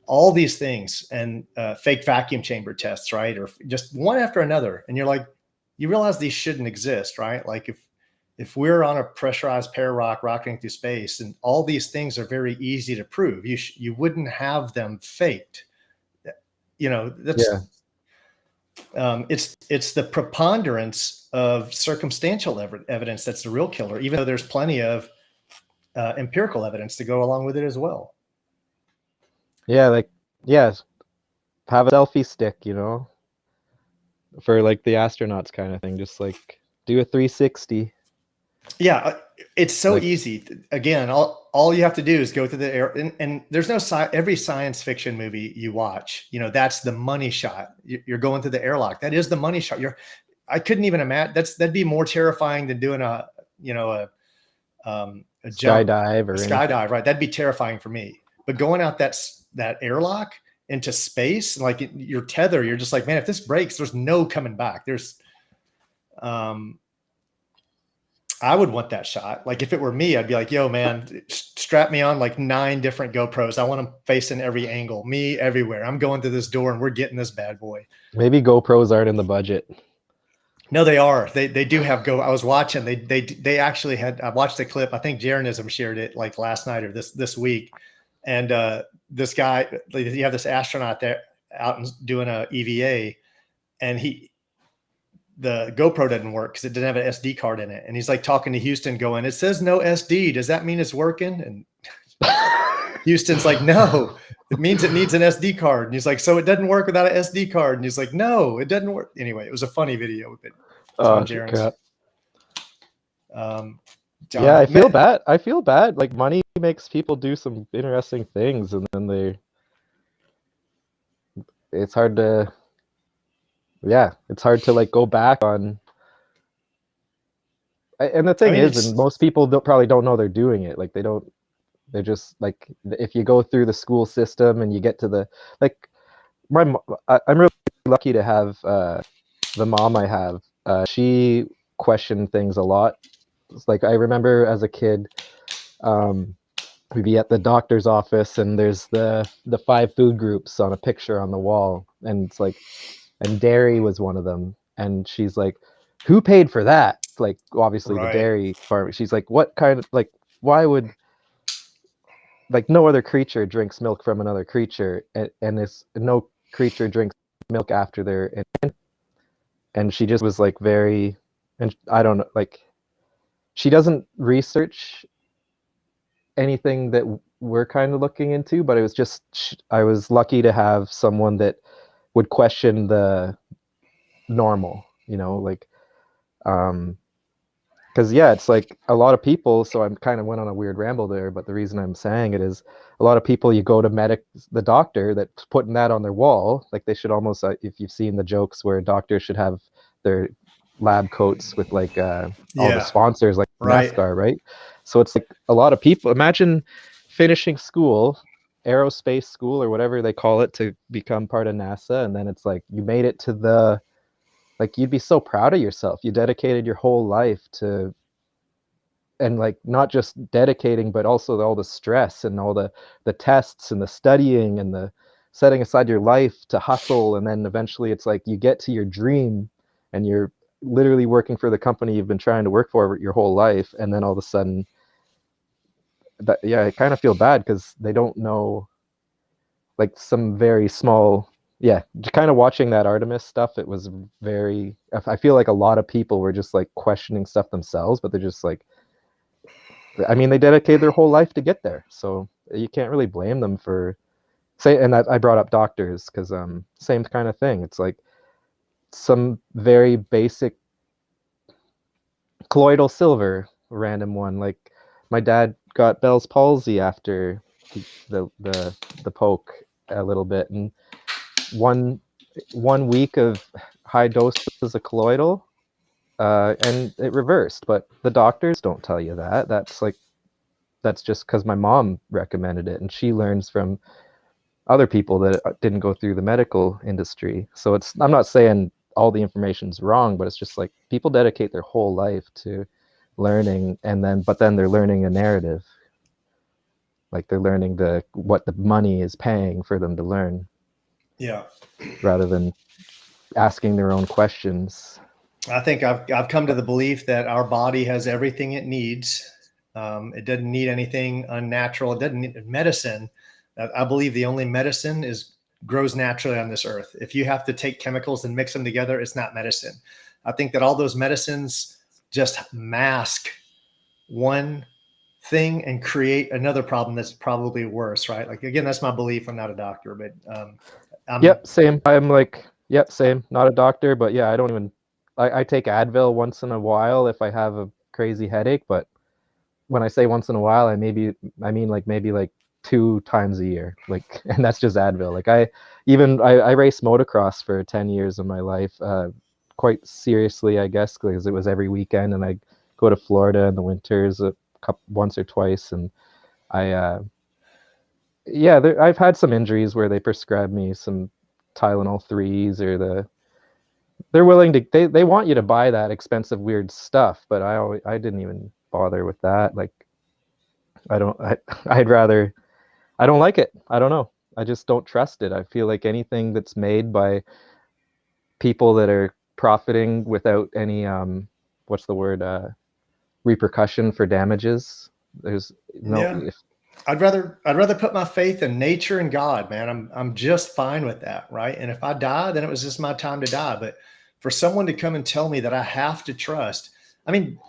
all these things, and fake vacuum chamber tests, right? Or just one after another. And you're like, you realize these shouldn't exist, right? Like if we're on a pressurized pair rock rocketing through space, and all these things are very easy to prove, you wouldn't have them faked. That's Yeah. It's the preponderance of circumstantial evidence that's the real killer, even though there's plenty of empirical evidence to go along with it as well. Yeah, like, yeah, have a selfie stick, for like the astronauts kind of thing. Just like do a 360. Yeah, it's so Like, easy. Again, all you have to do is go through the air, and there's no every science fiction movie you watch, that's the money shot. You're going through the airlock. That is the money shot. I couldn't even imagine that'd be more terrifying than doing a jump, skydive or a anything. skydive, right? That'd be terrifying for me. But going out that airlock into space, like your tether, you're just like, man, if this breaks, there's no coming back. I would want that shot. Like if it were me, I'd be like, yo, man, strap me on like 9 different GoPros. I want them facing every angle, me everywhere. I'm going through this door and we're getting this bad boy. Maybe GoPros aren't in the budget. No, they are. They do have I was watching. They actually had. I watched the clip. I think Jeranism shared it like last night or this week, And this guy, you have this astronaut there out and doing a EVA, and the GoPro didn't work because it didn't have an SD card in it. And he's like talking to Houston going, it says no SD. Does that mean it's working? And Houston's like, no, it means it needs an SD card. And he's like, so it doesn't work without an SD card. And he's like, no, it doesn't work. Anyway, it was a funny video. But John Jeranism. Yeah, I feel bad. I feel bad. Like, money makes people do some interesting things, and then it's hard to like go back on. And the thing is, and most people probably don't know they're doing it. Like, they're just like, if you go through the school system and you get to the, like, I'm really lucky to have the mom I have. She questioned things a lot. It's like, I remember as a kid, we'd be at the doctor's office and there's the 5 food groups on a picture on the wall, and it's like, and dairy was one of them, and she's like, who paid for that? Like, obviously the dairy farm. She's like, what kind of, like, why would, like, no other creature drinks milk from another creature, and this, no creature drinks milk after they're in. And she just was like very, and I don't know, like, she doesn't research anything that we're kind of looking into, but it was just, I was lucky to have someone that would question the normal, you know, like, because yeah, it's like a lot of people, so I'm kind of went on a weird ramble there, but the reason I'm saying it is a lot of people, you go to the doctor that's putting that on their wall, like they should almost, if you've seen the jokes where doctors should have their lab coats with like all the sponsors, like NASCAR, right? So it's like a lot of people, imagine finishing school, aerospace school or whatever they call it, to become part of NASA, and then it's like you made it to the, like, you'd be so proud of yourself. You dedicated your whole life to, and like not just dedicating, but also all the stress and all the tests and the studying and the setting aside your life to hustle, and then eventually it's like you get to your dream and you're literally working for the company you've been trying to work for your whole life, and then all of a sudden, that, yeah, I kind of feel bad because they don't know, like, some very small, kind of watching that Artemis stuff, it was very, I feel like a lot of people were just like questioning stuff themselves, but they're just like, I mean, they dedicated their whole life to get there, so you can't really blame them for and I brought up doctors because same kind of thing. It's like some very basic colloidal silver, random one, like my dad got Bell's palsy after the poke a little bit, and one week of high doses of colloidal, and it reversed. But the doctors don't tell you that. That's just because my mom recommended it, and she learns from other people that didn't go through the medical industry. So I'm not saying all the information's wrong, but it's just like people dedicate their whole life to learning, but then they're learning a narrative. Like, they're learning what the money is paying for them to learn. Yeah. Rather than asking their own questions. I think I've come to the belief that our body has everything it needs. It doesn't need anything unnatural. It doesn't need medicine. I believe the only medicine grows naturally on this earth. If you have to take chemicals and mix them together, it's not medicine. I think that all those medicines just mask one thing and create another problem that's probably worse, right? Like, again, that's my belief. I'm not a doctor, but yep, same. I'm like, yep, same. Not a doctor, but yeah, I don't even, I take Advil once in a while if I have a crazy headache, but when I say once in a while, I mean maybe like 2 times a year, like, and that's just Advil. Like, I raced motocross for 10 years of my life, quite seriously, I guess, because it was every weekend, and I go to Florida in the winters once or twice, and I've had some injuries where they prescribe me some Tylenol 3s, or they're willing to, they want you to buy that expensive weird stuff, but I didn't even bother with that. Like, I'd rather, I don't like it. I don't know. I just don't trust it. I feel like anything that's made by people that are profiting without any what's the word, repercussion for damages, there's no, I'd rather put my faith in nature and God, man. I'm just fine with that, right? And if I die, then it was just my time to die. But for someone to come and tell me that I have to trust, I mean,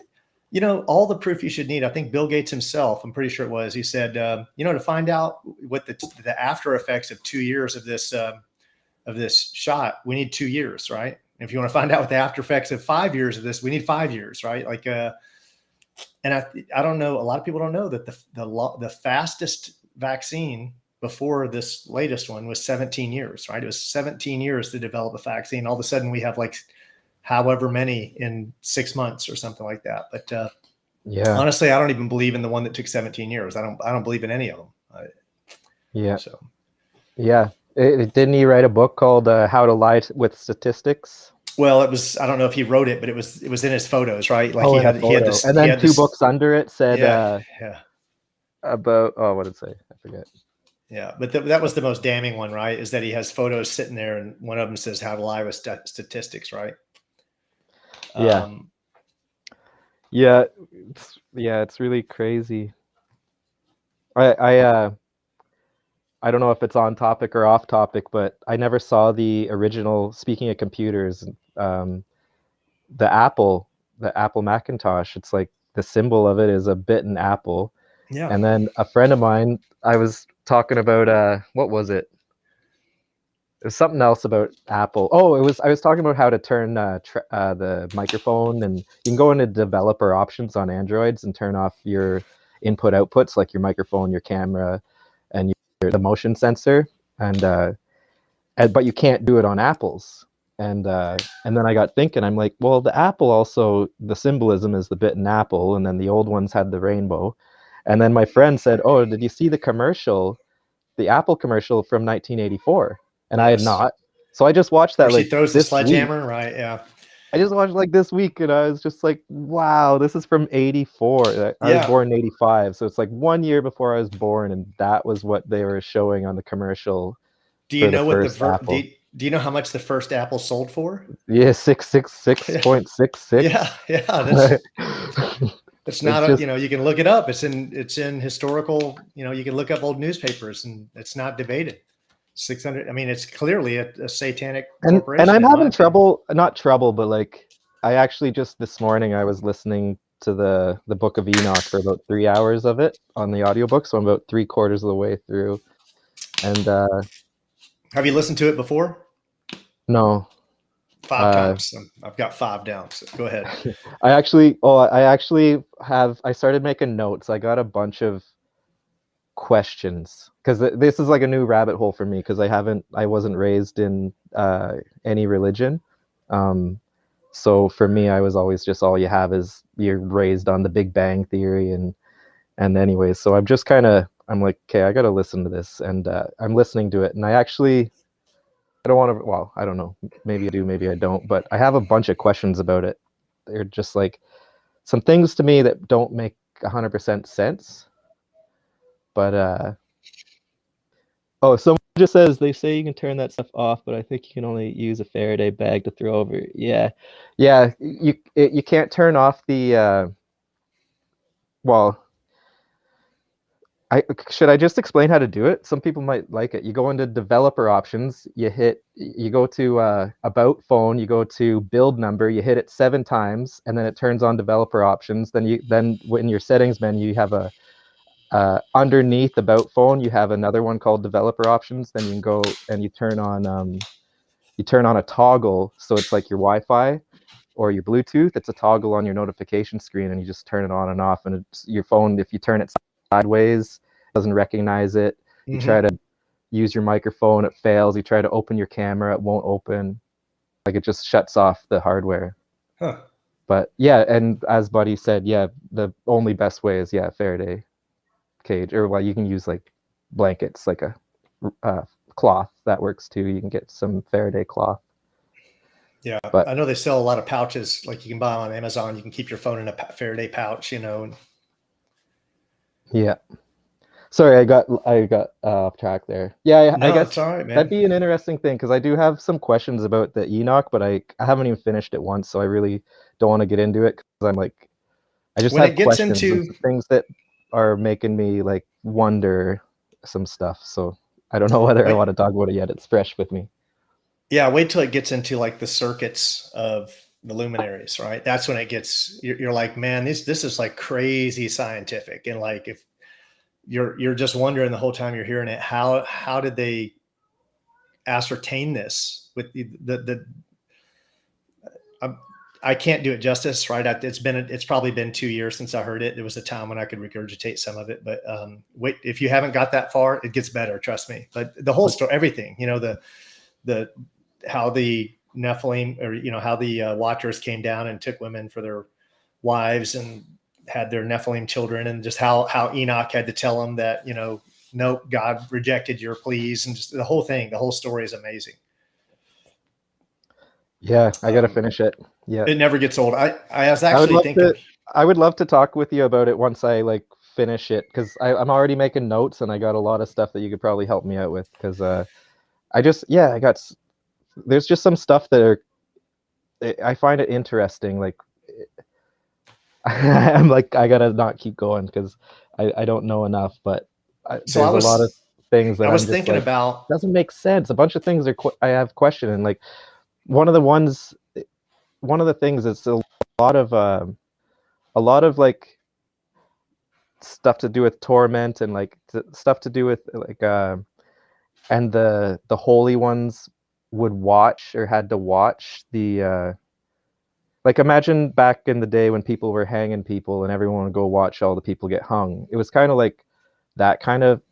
you know, all the proof you should need. I think Bill Gates himself, I'm pretty sure it was, he said, you know, to find out what the after effects of 2 years of this shot, we need 2 years, right? And if you want to find out what the after effects of 5 years of this, we need 5 years, right? Like, and I don't know. A lot of people don't know that the fastest vaccine before this latest one was 17 years, right? It was 17 years to develop a vaccine. All of a sudden we have like however many in 6 months or something like that. But Yeah. honestly, I don't even believe in the one that took 17 years. I don't believe in any of them. Yeah. So Yeah. Didn't he write a book called How to Lie with Statistics? well, it was, I don't know if he wrote it, but it was in his photos, right? Like Oh, he had this, and then two books under it said about, oh, what did it say? I forget. Yeah, but that was the most damning one, right? Is that he has photos sitting there, and one of them says "How to Lie with Statistics," right? Yeah, it's really crazy. I don't know if it's on topic or off topic, but I never saw the original. Speaking of computers, the Apple Macintosh. It's like the symbol of it is a bitten apple. Yeah. And then a friend of mine, I was talking about what was it? It was something else about Apple. Oh, I was talking about how to turn the microphone, and you can go into developer options on Androids and turn off your input outputs like your microphone, your camera, and the motion sensor, and but you can't do it on Apples. And then I got thinking, I'm like, well, the Apple also, the symbolism is the bitten apple, and then the old ones had the rainbow. And then my friend said, oh, did you see the commercial, the Apple commercial from 1984? And I had not. So I just watched that. Where she like throws the sledgehammer, right? Yeah. I just watched like this week, and I was just like, wow, this is from 84. I was born in 85. So it's like 1 year before I was born, and that was what they were showing on the commercial. Do you know what do you know how much the first Apple sold for? Yeah, 666.66. Yeah. It's not you know, you can look it up. It's in historical, you know, you can look up old newspapers, and it's not debated. 600. I mean, it's clearly a satanic corporation. And I'm having trouble, not trouble, but like, I actually just this morning I was listening to the Book of Enoch for about 3 hours of it on the audiobook. So I'm about 3/4 of the way through. And have you listened to it before? No. 5 times. I've got 5 down. So go ahead. I started making notes. I got a bunch of questions, because this is like a new rabbit hole for me, because I wasn't raised in any religion. So for me, I was always just, all you have is you're raised on the Big Bang Theory, and anyways, so I'm just I'm like, okay, I got to listen to this, and I'm listening to it, and I don't want to, well, I don't know, maybe I do, maybe I don't, but I have a bunch of questions about it. They're just like some things to me that don't make 100% sense. But someone just says, they say you can turn that stuff off, but I think you can only use a Faraday bag to throw over. Yeah, you can't turn off the well, should I just explain how to do it? Some people might like it. You go into developer options, you go to about phone, you go to build number, you hit it 7 times, and then it turns on developer options. Then in your settings menu, you have a underneath about phone, you have another one called developer options. Then you can go and you turn on a toggle, so it's like your Wi-Fi or your Bluetooth. It's a toggle on your notification screen, and you just turn it on and off. And it's your phone, if you turn it sideways, it doesn't recognize it. You try to use your microphone, it fails. You try to open your camera, it won't open. Like, it just shuts off the hardware. But yeah, and as Buddy said, yeah, the only best way is Faraday cage, or well, you can use like blankets, like a cloth that works too. You can get some Faraday cloth. Yeah, but I know they sell a lot of pouches, like you can buy on Amazon. You can keep your phone in a Faraday pouch, you know. Yeah. Sorry, I got off track there. Yeah, no, I guess it's all right, man. That'd be an interesting thing, because I do have some questions about the Enoch, but I haven't even finished it once, so I really don't want to get into it, because I'm like, I just have questions of things that are making me like wonder some stuff. So I don't know whether I want to talk about it yet. It's fresh with me. Yeah, wait till it gets into like the circuits of the luminaries, right? That's when it gets, you're like, man, this is like crazy scientific. And like, if you're just wondering the whole time you're hearing it, how did they ascertain this with I can't do it justice, right? It's probably been 2 years since I heard it. There was a time when I could regurgitate some of it, but wait, if you haven't got that far, it gets better, trust me. But the whole story, everything, the how the Nephilim, or how the Watchers came down and took women for their wives and had their Nephilim children, and just how Enoch had to tell them that, nope, God rejected your pleas, and just the whole thing, the whole story is amazing. Yeah, I got to finish it. Yeah, it never gets old. I was actually thinking, I would love to talk with you about it once I like finish it, because I'm already making notes and I got a lot of stuff that you could probably help me out with, because there's just some stuff that I find it interesting. Like I'm like, I gotta not keep going because I don't know enough, but there's a lot of things that I was I'm just thinking like, about. Doesn't make sense. A bunch of things I have question, and like one of the things is a lot of like stuff to do with torment, and like stuff to do with like and the holy ones would watch, or had to watch the like, imagine back in the day when people were hanging people and everyone would go watch all the people get hung. It was kind of like that kind of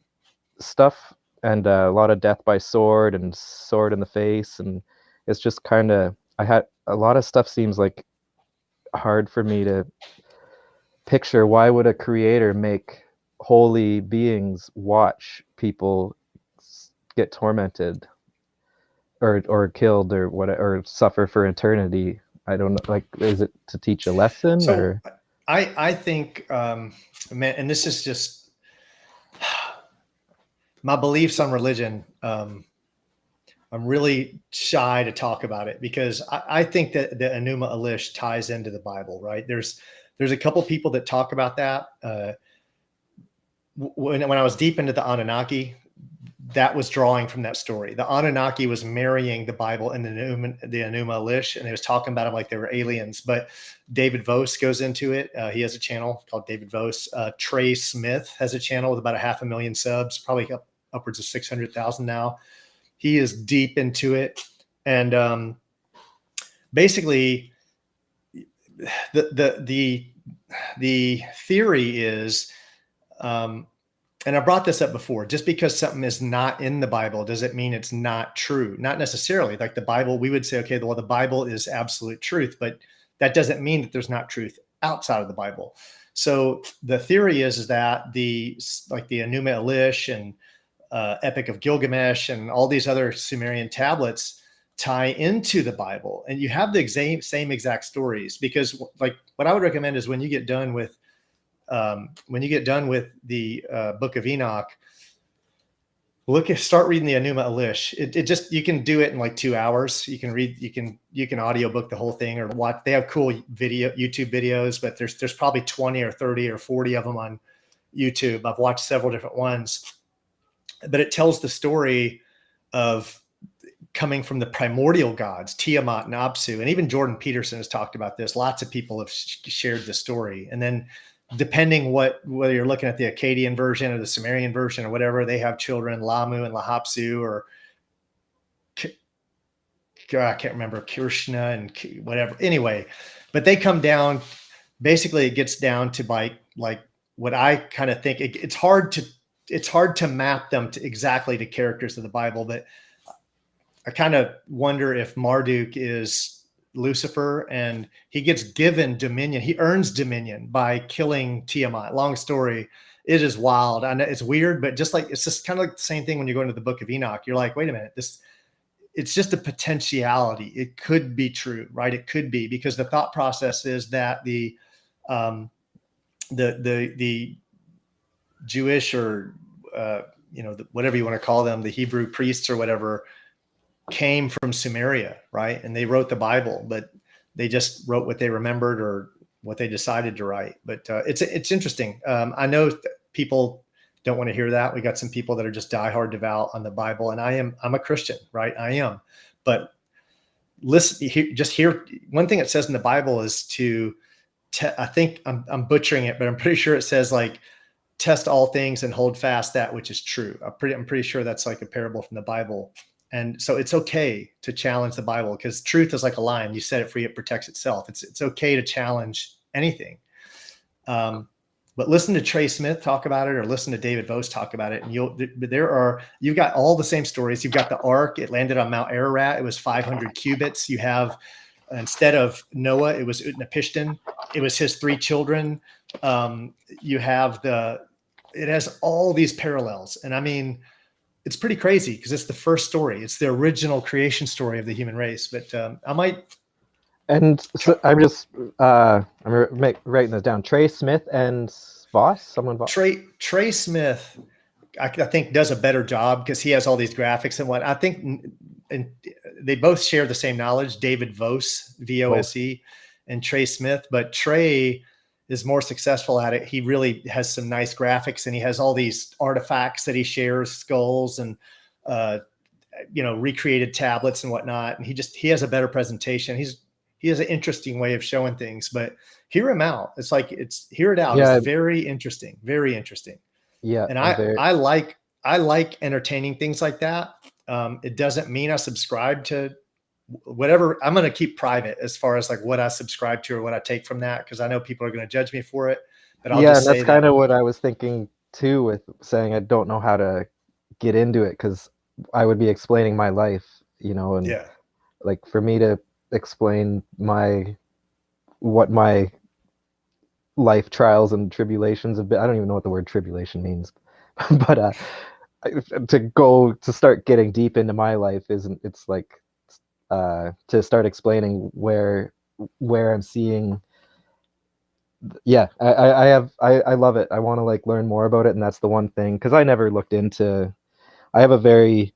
stuff, and a lot of death by sword and sword in the face, and it's just kind of, I had a lot of stuff seems like hard for me to picture. Why would a creator make holy beings watch people get tormented or killed or whatever, or suffer for eternity? I don't know. Like, is it to teach a lesson? So or I think, man, and this is just my beliefs on religion. I'm really shy to talk about it because I think that the Enuma Elish ties into the Bible, right? There's a couple people that talk about that. When I was deep into the Anunnaki, that was drawing from that story. The Anunnaki was marrying the Bible and the Enuma Elish, and it was talking about them like they were aliens. But David Vos goes into it. He has a channel called David Vos. Trey Smith has a channel with about 500,000 subs, probably upwards of 600,000 now. He is deep into it, and basically, the theory is. And I brought this up before, just because something is not in the Bible, does it mean it's not true? Not necessarily. Like the Bible, we would say, okay, well, the Bible is absolute truth, but that doesn't mean that there's not truth outside of the Bible. So the theory is that the Enuma Elish and Epic of Gilgamesh and all these other Sumerian tablets tie into the Bible, and you have the same exact stories. Because like what I would recommend is when you get done with the Book of Enoch, start reading the Enuma Elish. It just, you can do it in like 2 hours. You can audiobook the whole thing or watch. They have cool YouTube videos, but there's probably 20 or 30 or 40 of them on YouTube. I've watched several different ones, but it tells the story of coming from the primordial gods, Tiamat and Apsu, and even Jordan Peterson has talked about this. Lots of people have shared the story, and then depending whether you're looking at the Akkadian version or the Sumerian version or whatever, they have children, Lamu and Lahapsu, or I can't remember, Krishna and whatever. Anyway, but they come down. Basically, it gets down to like what I kind of think. It's hard to map them exactly to characters of the Bible, but I kind of wonder if Marduk is Lucifer, and he gets given dominion. He earns dominion by killing Tiamat. Long story. It is wild. I know it's weird, but it's just kind of like the same thing when you go into the Book of Enoch. You're like, wait a minute, it's just a potentiality. It could be true, right? It could be, because the thought process is that the Jewish, or whatever you want to call them, the Hebrew priests or whatever, came from Sumeria, right? And they wrote the Bible, but they just wrote what they remembered, or what they decided to write. But it's interesting. I know people don't want to hear that. We got some people that are just diehard devout on the Bible, and I'm a Christian, right? I am. But listen, just hear one thing it says in the Bible is to, I think I'm butchering it, but I'm pretty sure it says like, test all things and hold fast that which is true. I'm pretty sure that's like a parable from the Bible. And so it's okay to challenge the Bible, because truth is like a lion. You set it free, it protects itself. It's okay to challenge anything. But listen to Trey Smith talk about it, or listen to David Vose talk about it. And you've got all the same stories. You've got the ark. It landed on Mount Ararat. It was 500 cubits. You have, instead of Noah, it was Utnapishtim. It was his 3 children. You have it has all these parallels. And I mean, it's pretty crazy because it's the first story. It's the original creation story of the human race. But I might. And so I'm just writing this down. Trey Smith and Voss, Trey Smith, I think does a better job because he has all these graphics and what I think, and they both share the same knowledge. David Vose, Vose, and Trey Smith, but Trey is more successful at it. He really has some nice graphics, and he has all these artifacts that he shares, skulls and recreated tablets and whatnot. And he has a better presentation. He has an interesting way of showing things, but hear him out. Hear it out. Yeah. It's very interesting. Very interesting. Yeah. And I like entertaining things like that. It doesn't mean I subscribe to whatever. I'm going to keep private as far as like what I subscribe to or what I take from that, because I know people are going to judge me for it. But I'll just say that's kind of what I was thinking too, with saying I don't know how to get into it, because I would be explaining my life, and like for me to explain what my life trials and tribulations have been. I don't even know what the word tribulation means, but to start getting deep into my life it's like to start explaining where I'm seeing. I love it. I want to like learn more about it, and that's the one thing, because I never looked into. I have a very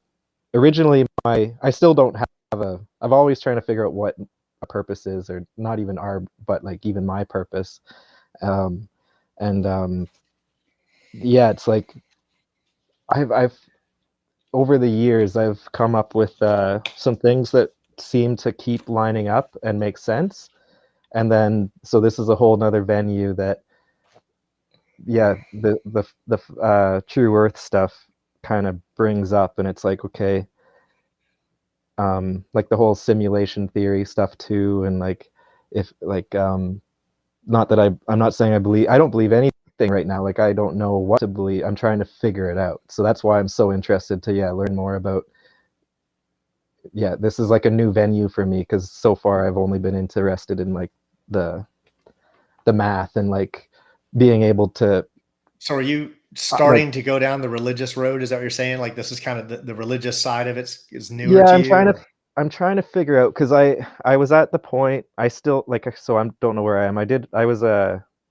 originally I still don't have I've always trying to figure out what a purpose is, or not even but like even my purpose. It's like I've over the years I've come up with some things that seem to keep lining up and make sense. And then, so this is a whole nother venue that, the True Earth stuff kind of brings up, and it's like, okay, like the whole simulation theory stuff too, and like if like not that I'm not saying I don't believe anything right now. Like I don't know what to believe. I'm trying to figure it out. So that's why I'm so interested to learn more about. This is like a new venue for me, because so far I've only been interested in like the math and like being able to. So are you starting to go down the religious road? Is that what you're saying? Like this is kind of the religious side of it is newer to you? I'm trying to figure out, because I was at the point, I still so I don't know where I am.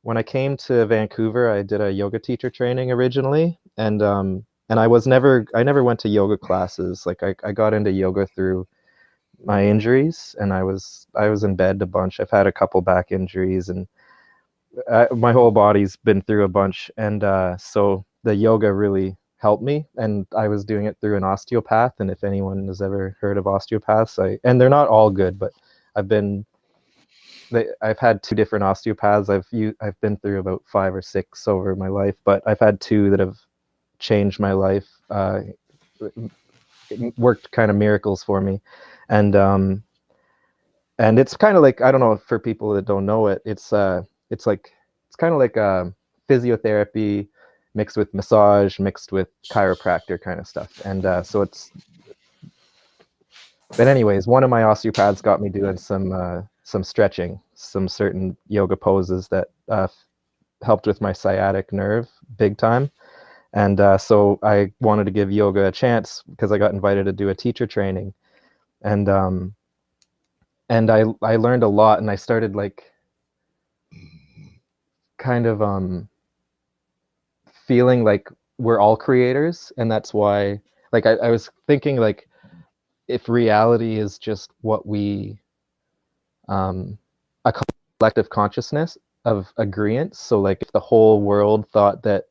When I came to Vancouver, I did a yoga teacher training originally, and I never went to yoga classes. Like I got into yoga through my injuries, and I was in bed a bunch. I've had a couple back injuries, and my whole body's been through a bunch, and so the yoga really helped me. And I was doing it through an osteopath, and if anyone has ever heard of osteopaths, and they're not all good, but I've had 2 different osteopaths. I've been through about 5 or 6 over my life, but I've had 2 that have changed my life, worked kind of miracles for me. And it's kind of like, I don't know, for people that don't know it, it's kind of like physiotherapy mixed with massage, mixed with chiropractor kind of stuff. And but anyways, one of my osteopaths got me doing some stretching, some certain yoga poses that helped with my sciatic nerve big time. And so I wanted to give yoga a chance, because I got invited to do a teacher training. And I learned a lot, and I started like kind of feeling like we're all creators. And that's why, like, I was thinking, like, if reality is just what we a collective consciousness, of agreement. So like if the whole world thought that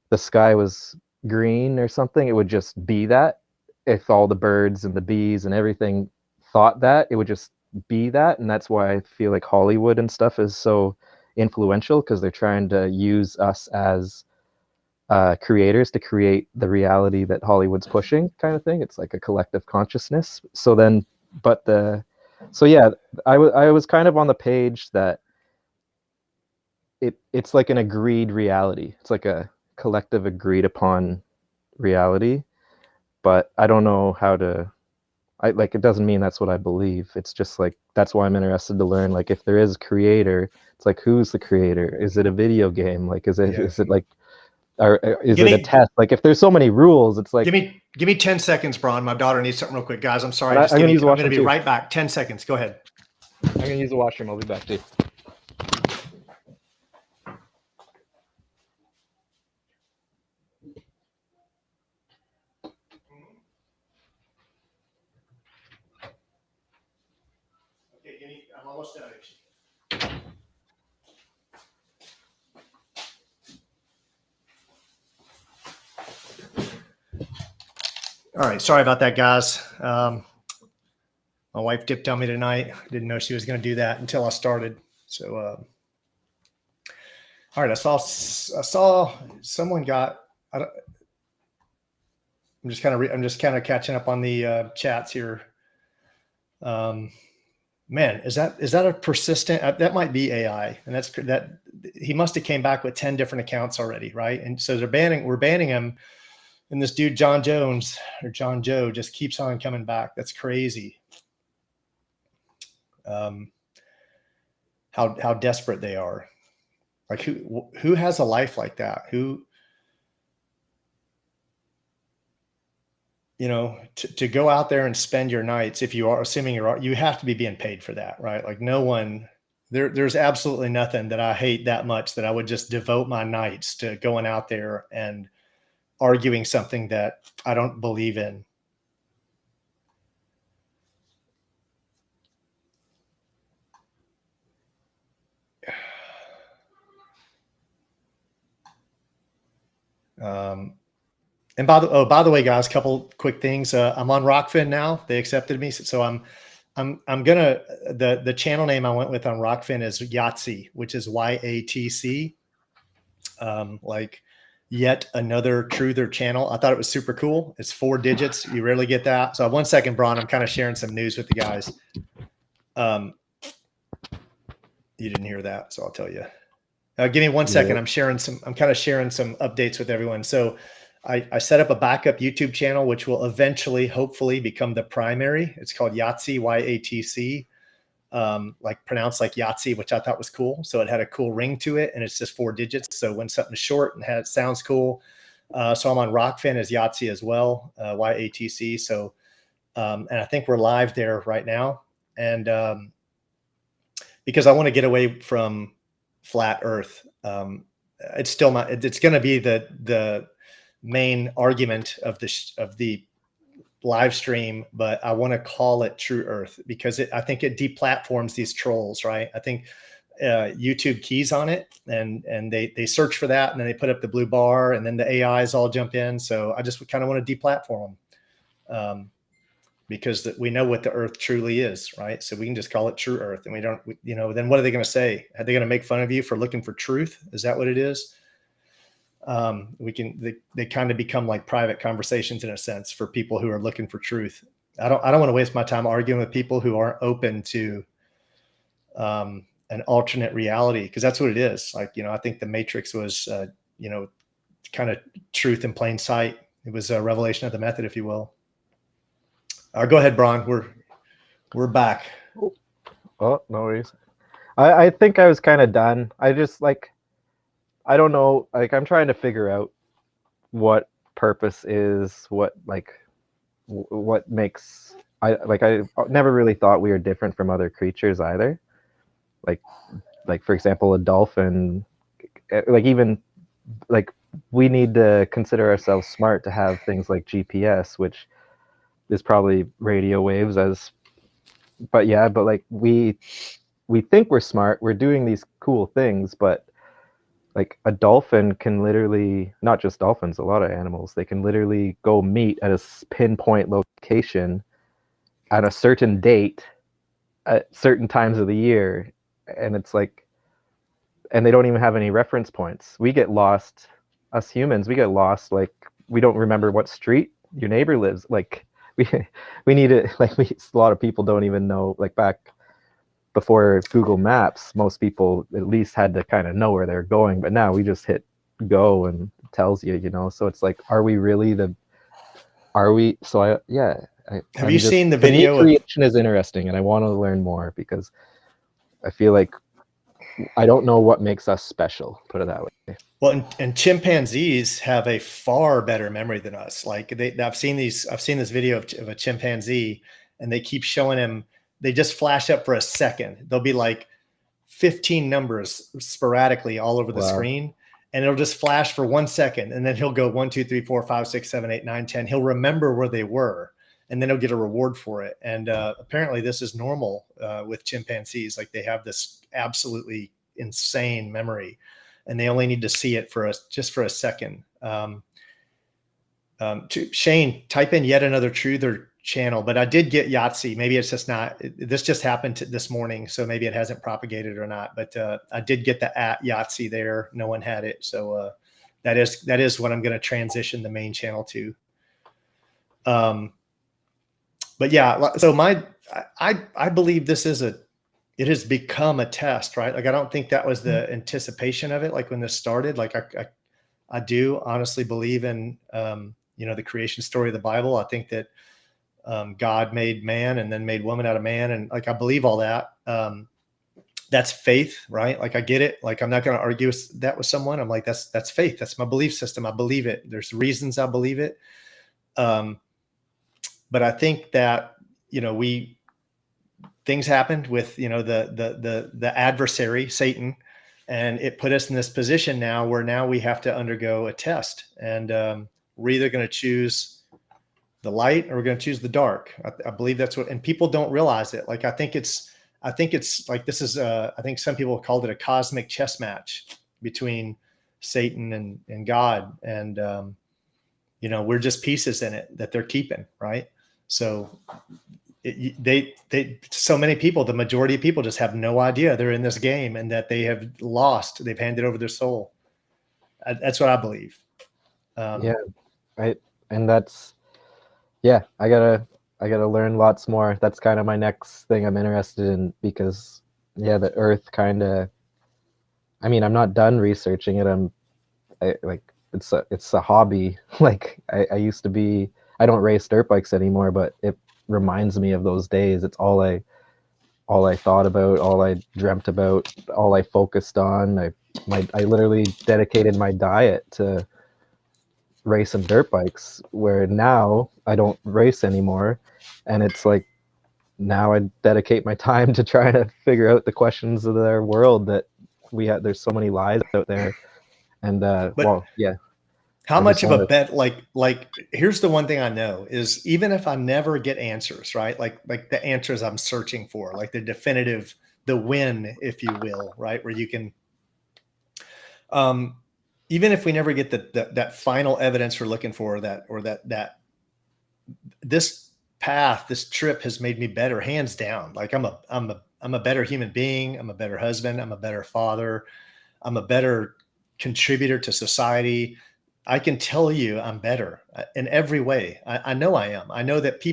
the sky was green or something, it would just be that. If all the birds and the bees and everything thought that, it would just be that. And that's why I feel like Hollywood and stuff is so influential, because they're trying to use us as creators to create the reality that Hollywood's pushing, kind of thing. It's like a collective consciousness. So then, so yeah, I was kind of on the page that it's like an agreed reality. It's like a collective agreed upon reality, but I don't know how to. It doesn't mean that's what I believe. It's just like, that's why I'm interested to learn. Like, if there is a creator, it's like, who's the creator? Is it a video game? Like, is it like, or is it a test? Like, if there's so many rules, it's like. Give me 10 seconds, Bron. My daughter needs something real quick, guys. I'm sorry. I'm going to be right back. 10 seconds. Go ahead. I'm going to use the washroom. I'll be back, too. I'm almost done. All right, sorry about that, guys. My wife dipped on me tonight. I didn't know she was going to do that until I started. So, all right, I saw someone got. I'm just kind of catching up on the chats here. Man, is that a persistent? That might be AI, and that he must have came back with 10 different accounts already, right? And so we're banning him, and this dude John Joe just keeps on coming back. That's crazy. How desperate they are. Like who has a life like that? Who, to go out there and spend your nights, if you are assuming you have to be being paid for that, right? Like no one, there's absolutely nothing that I hate that much that I would just devote my nights to going out there and arguing something that I don't believe in. And by the way, guys, a couple quick things. I'm on Rockfin now. They accepted me. So I'm gonna, the channel name I went with on Rockfin is Yahtzee, which is YATC. Like yet another truther channel. I thought it was super cool. It's 4 digits. You rarely get that. So 1 second, Bron, I'm kind of sharing some news with the guys. You didn't hear that, so I'll tell you. Give me 1 second. I'm kind of sharing some updates with everyone. So I set up a backup YouTube channel, which will eventually, hopefully, become the primary. It's called Yahtzee, YATC, like pronounced like Yahtzee, which I thought was cool. So it had a cool ring to it, and it's just 4 digits. So when something's short and sounds cool. So I'm on Rockfin as Yahtzee as well, YATC. So, and I think we're live there right now. And because I want to get away from flat Earth, it's still not. It's going to be the main argument of the live stream, but I want to call it True Earth because I think it deplatforms these trolls, right? I think YouTube keys on it, and they search for that, and then they put up the blue bar, and then the AIs all jump in. So I just kind of want to deplatform them because we know what the Earth truly is, right? So we can just call it True Earth, and we don't, then what are they going to say? Are they going to make fun of you for looking for truth? Is that what it is? They kind of become like private conversations in a sense for people who are looking for truth. I don't want to waste my time arguing with people who aren't open to an alternate reality, because that's what it is. Like, I think the Matrix was, kind of truth in plain sight. It was a revelation of the method, if you will. Go ahead, Bron. We're back. Oh, no worries. I think I was kind of done. I just I don't know. Like, I'm trying to figure out what purpose is, what makes. I never really thought we were different from other creatures either. Like for example, a dolphin. We need to consider ourselves smart to have things like GPS, which is probably radio waves but we we think we're smart, we're doing these cool things, but like a dolphin can literally, not just dolphins, a lot of animals, they can literally go meet at a pinpoint location at a certain date at certain times of the year. And it's like, and they don't even have any reference points. We get lost, us humans, we get lost. Like, we don't remember what street your neighbor lives. Like, we need it. Like, a lot of people don't even know, like back before Google Maps, most people at least had to kind of know where they're going, but now we just hit go and it tells you, you know. So it's like, are we really so Have you seen the for me, video of creation is interesting, and I want to learn more because I feel like I don't know what makes us special, put it that way. Well, and chimpanzees have a far better memory than us. Like I've seen this video of a chimpanzee, and they keep showing him. They just flash up for a second. They'll be like 15 numbers sporadically all over the screen, and it'll just flash for 1 second, and then he'll go 1, 2, 3, 4, 5, 6, 7, 8, 9, 10. He'll remember where they were, and then he'll get a reward for it. And apparently, this is normal with chimpanzees. Like, they have this absolutely insane memory, and they only need to see it just for a second. Shane, type in yet another truther channel, but I did get Yahtzee. Maybe it's just not, this just happened this morning, so maybe it hasn't propagated or not, but I did get the Yahtzee there. No one had it. So that is what I'm going to transition the main channel to. But yeah, so I believe this is it has become a test, right? Like, I don't think that was the anticipation of it. Like, when this started, like I do honestly believe in, the creation story of the Bible. I think that God made man and then made woman out of man. And like, I believe all that. That's faith, right? Like, I get it. Like, I'm not going to argue that with someone. I'm like, that's faith. That's my belief system. I believe it. There's reasons I believe it. But I think that, things happened with, the adversary, Satan, and it put us in this position now where now we have to undergo a test, and we're either going to choose the light or we're going to choose the dark. I believe that's what, and people don't realize it. Like, I think it's like, this is, I think some people have called it a cosmic chess match between Satan and God. And, we're just pieces in it that they're keeping. Right. So so many people, the majority of people just have no idea they're in this game and that they have lost. They've handed over their soul. That's what I believe. Yeah. Right. And that's, yeah, I gotta learn lots more. That's kind of my next thing I'm interested in, because the earth kind of, I mean, I'm not done researching it. It's a hobby. Like, I used to be, I don't race dirt bikes anymore, but it reminds me of those days. It's all I thought about, all I dreamt about, all I focused on. I literally dedicated my diet to racing dirt bikes, where now I don't race anymore. And it's like, now I dedicate my time to try to figure out the questions of their world that there's so many lies out there. And how much of a bet, like here's the one thing I know is, even if I never get answers, right? Like the answers I'm searching for, like the definitive, the win, if you will, right? Where you can, even if we never get that final evidence we're looking for, that this path, this trip has made me better, hands down. Like, I'm a better human being. I'm a better husband. I'm a better father. I'm a better contributor to society. I can tell you I'm better in every way. I know I am. I know that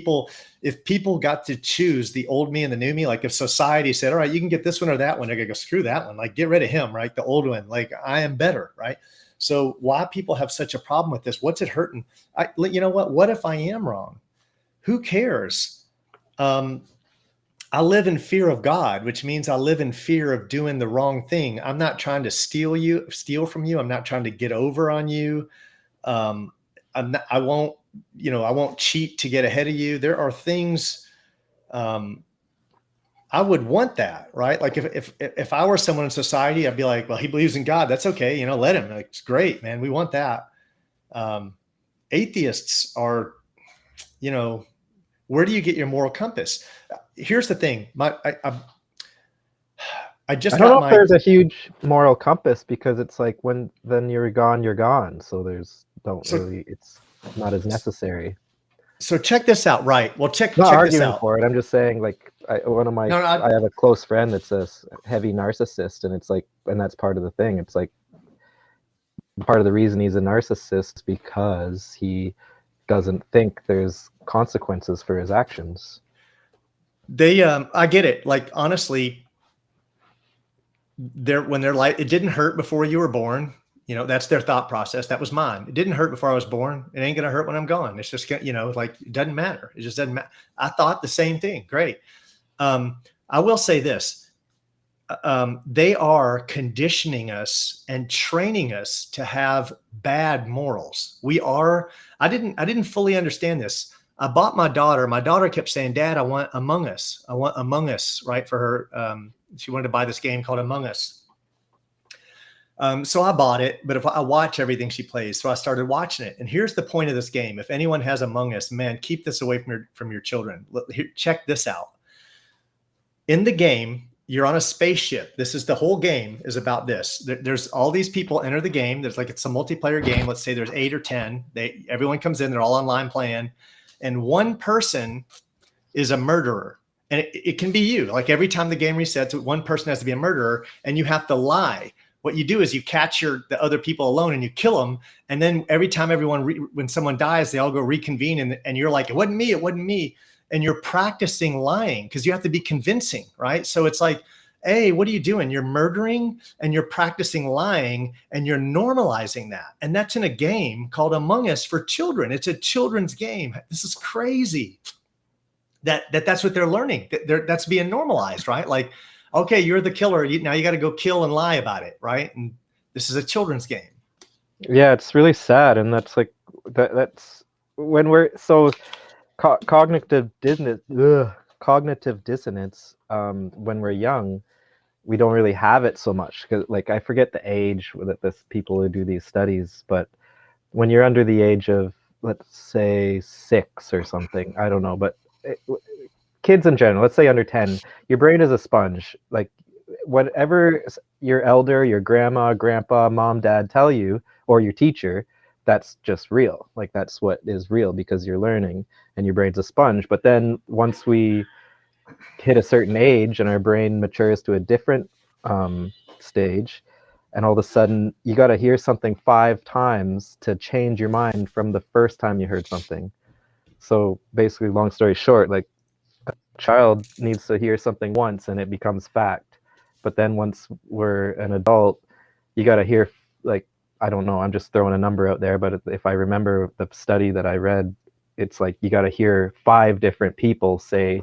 if people got to choose the old me and the new me, like if society said, all right, you can get this one or that one, they're going to go, screw that one. Like, get rid of him, right? The old one, like, I am better, right? So why people have such a problem with this? What's it hurting? You know what if I am wrong? Who cares? I live in fear of God, which means I live in fear of doing the wrong thing. I'm not trying to steal from you. I'm not trying to get over on you. I won't cheat to get ahead of you. There are things, I would want that, right? Like, if I were someone in society, I'd be like, well, he believes in God. That's okay. Let him. Like, it's great, man. We want that. Atheists are, where do you get your moral compass? Here's the thing. I just I don't got know if my there's a huge moral compass, because it's like when then you're gone, you're gone. So so it's not as necessary. so check this out. Right. Well, Not check this arguing out. for it. I'm just saying, like, No, no, I have a close friend that's a heavy narcissist, and it's like, and that's part of the thing. It's like part of the reason he's a narcissist, because he doesn't think there's consequences for his actions. I get it. Like, honestly, when they're like, it didn't hurt before you were born. You know, that's their thought process. That was mine. It didn't hurt before I was born. It ain't going to hurt when I'm gone. It's just, you know, like, it doesn't matter. It just doesn't matter. I thought the same thing. Great. I will say this. They are conditioning us and training us to have bad morals. I didn't fully understand this. I bought my daughter kept saying, Dad, I want Among Us. I want Among Us, right? For her. She wanted to buy this game called Among Us. So I bought it, but if I watch everything she plays, so I started watching it. And here's the point of this game. If anyone has Among Us, man, keep this away from your children. Check this out. In the game, you're on a spaceship. This is the whole game is about this. There's all these people enter the game. It's a multiplayer game. Let's say there's 8 or 10. Everyone comes in, they're all online playing. And one person is a murderer. And it can be you. Like, every time the game resets, one person has to be a murderer, and you have to lie. What you do is you catch the other people alone and you kill them. And then every time when someone dies, they all go reconvene. And you're like, it wasn't me. It wasn't me. And you're practicing lying because you have to be convincing, right? So it's like, hey, what are you doing? You're murdering and you're practicing lying and you're normalizing that. And that's in a game called Among Us for children. It's a children's game. This is crazy that's what they're learning. That's being normalized, right? Like, okay, you're the killer. Now you got to go kill and lie about it, right? And this is a children's game. Yeah, it's really sad. And that's like, that's when we're so cognitive dissonance, when we're young, we don't really have it so much. Because, like, I forget the age that this people who do these studies, but when you're under the age of, let's say, 6 or something, I don't know, but kids in general, let's say under 10, your brain is a sponge. Like, whatever your elder, your grandma, grandpa, mom, dad tell you, or your teacher, that's just real. Like, that's what is real, because you're learning and your brain's a sponge. But then once we hit a certain age and our brain matures to a different stage, and all of a sudden you got to hear something 5 times to change your mind from the first time you heard something. So basically, long story short, like, a child needs to hear something once and it becomes fact. But then once we're an adult, you got to hear, like, I don't know, I'm just throwing a number out there, but if I remember the study that I read, it's like you got to hear 5 different people say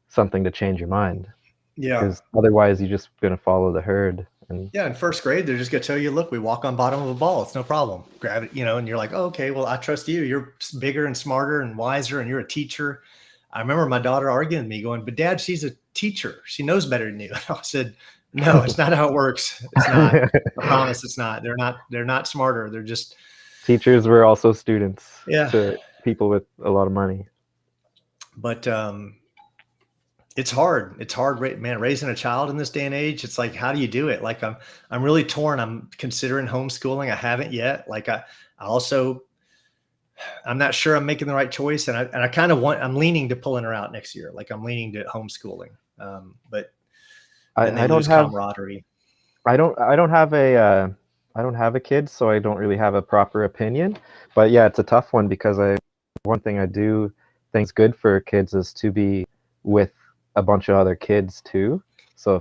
something to change your mind. Yeah. Because otherwise you're just going to follow the herd. And yeah, in first grade, they're just going to tell you, look, we walk on bottom of a ball. It's no problem. Grab it, and you're like, oh, okay, well, I trust you. You're bigger and smarter and wiser, and you're a teacher. I remember my daughter arguing with me going, but Dad, she's a teacher. She knows better than you. I said, no, it's not how it works. It's not. I promise it's not. They're not smarter. They're just. Teachers were also students. Yeah. To people with a lot of money. But it's hard. It's hard, man, raising a child in this day and age. It's like, how do you do it? Like, I'm really torn. I'm considering homeschooling. I haven't yet. Like, I'm not sure I'm making the right choice. And I kind of I'm leaning to pulling her out next year. Like, I'm leaning to homeschooling. But then they lose camaraderie. I don't have a kid, so I don't really have a proper opinion. But yeah, it's a tough one, because one thing I do think's good for kids is to be with a bunch of other kids too. So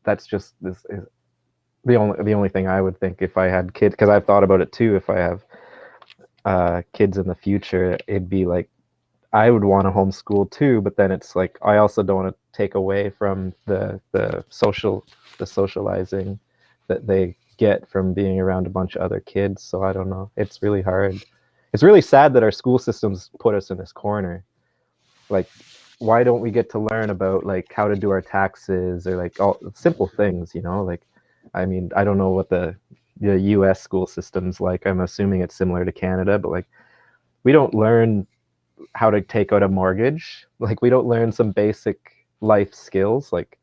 that's just this is the only thing I would think if I had kids, because I've thought about it too. If I have kids in the future, it'd be like, I would want to homeschool too, but then it's like, I also don't want to take away from the socializing that they get from being around a bunch of other kids. So I don't know. It's really hard. It's really sad that our school systems put us in this corner. Like, why don't we get to learn about, like, how to do our taxes, or like all simple things, like, I mean, I don't know what the US school system's like. I'm assuming it's similar to Canada, but like, we don't learn how to take out a mortgage. Like, we don't learn some basic life skills. Like,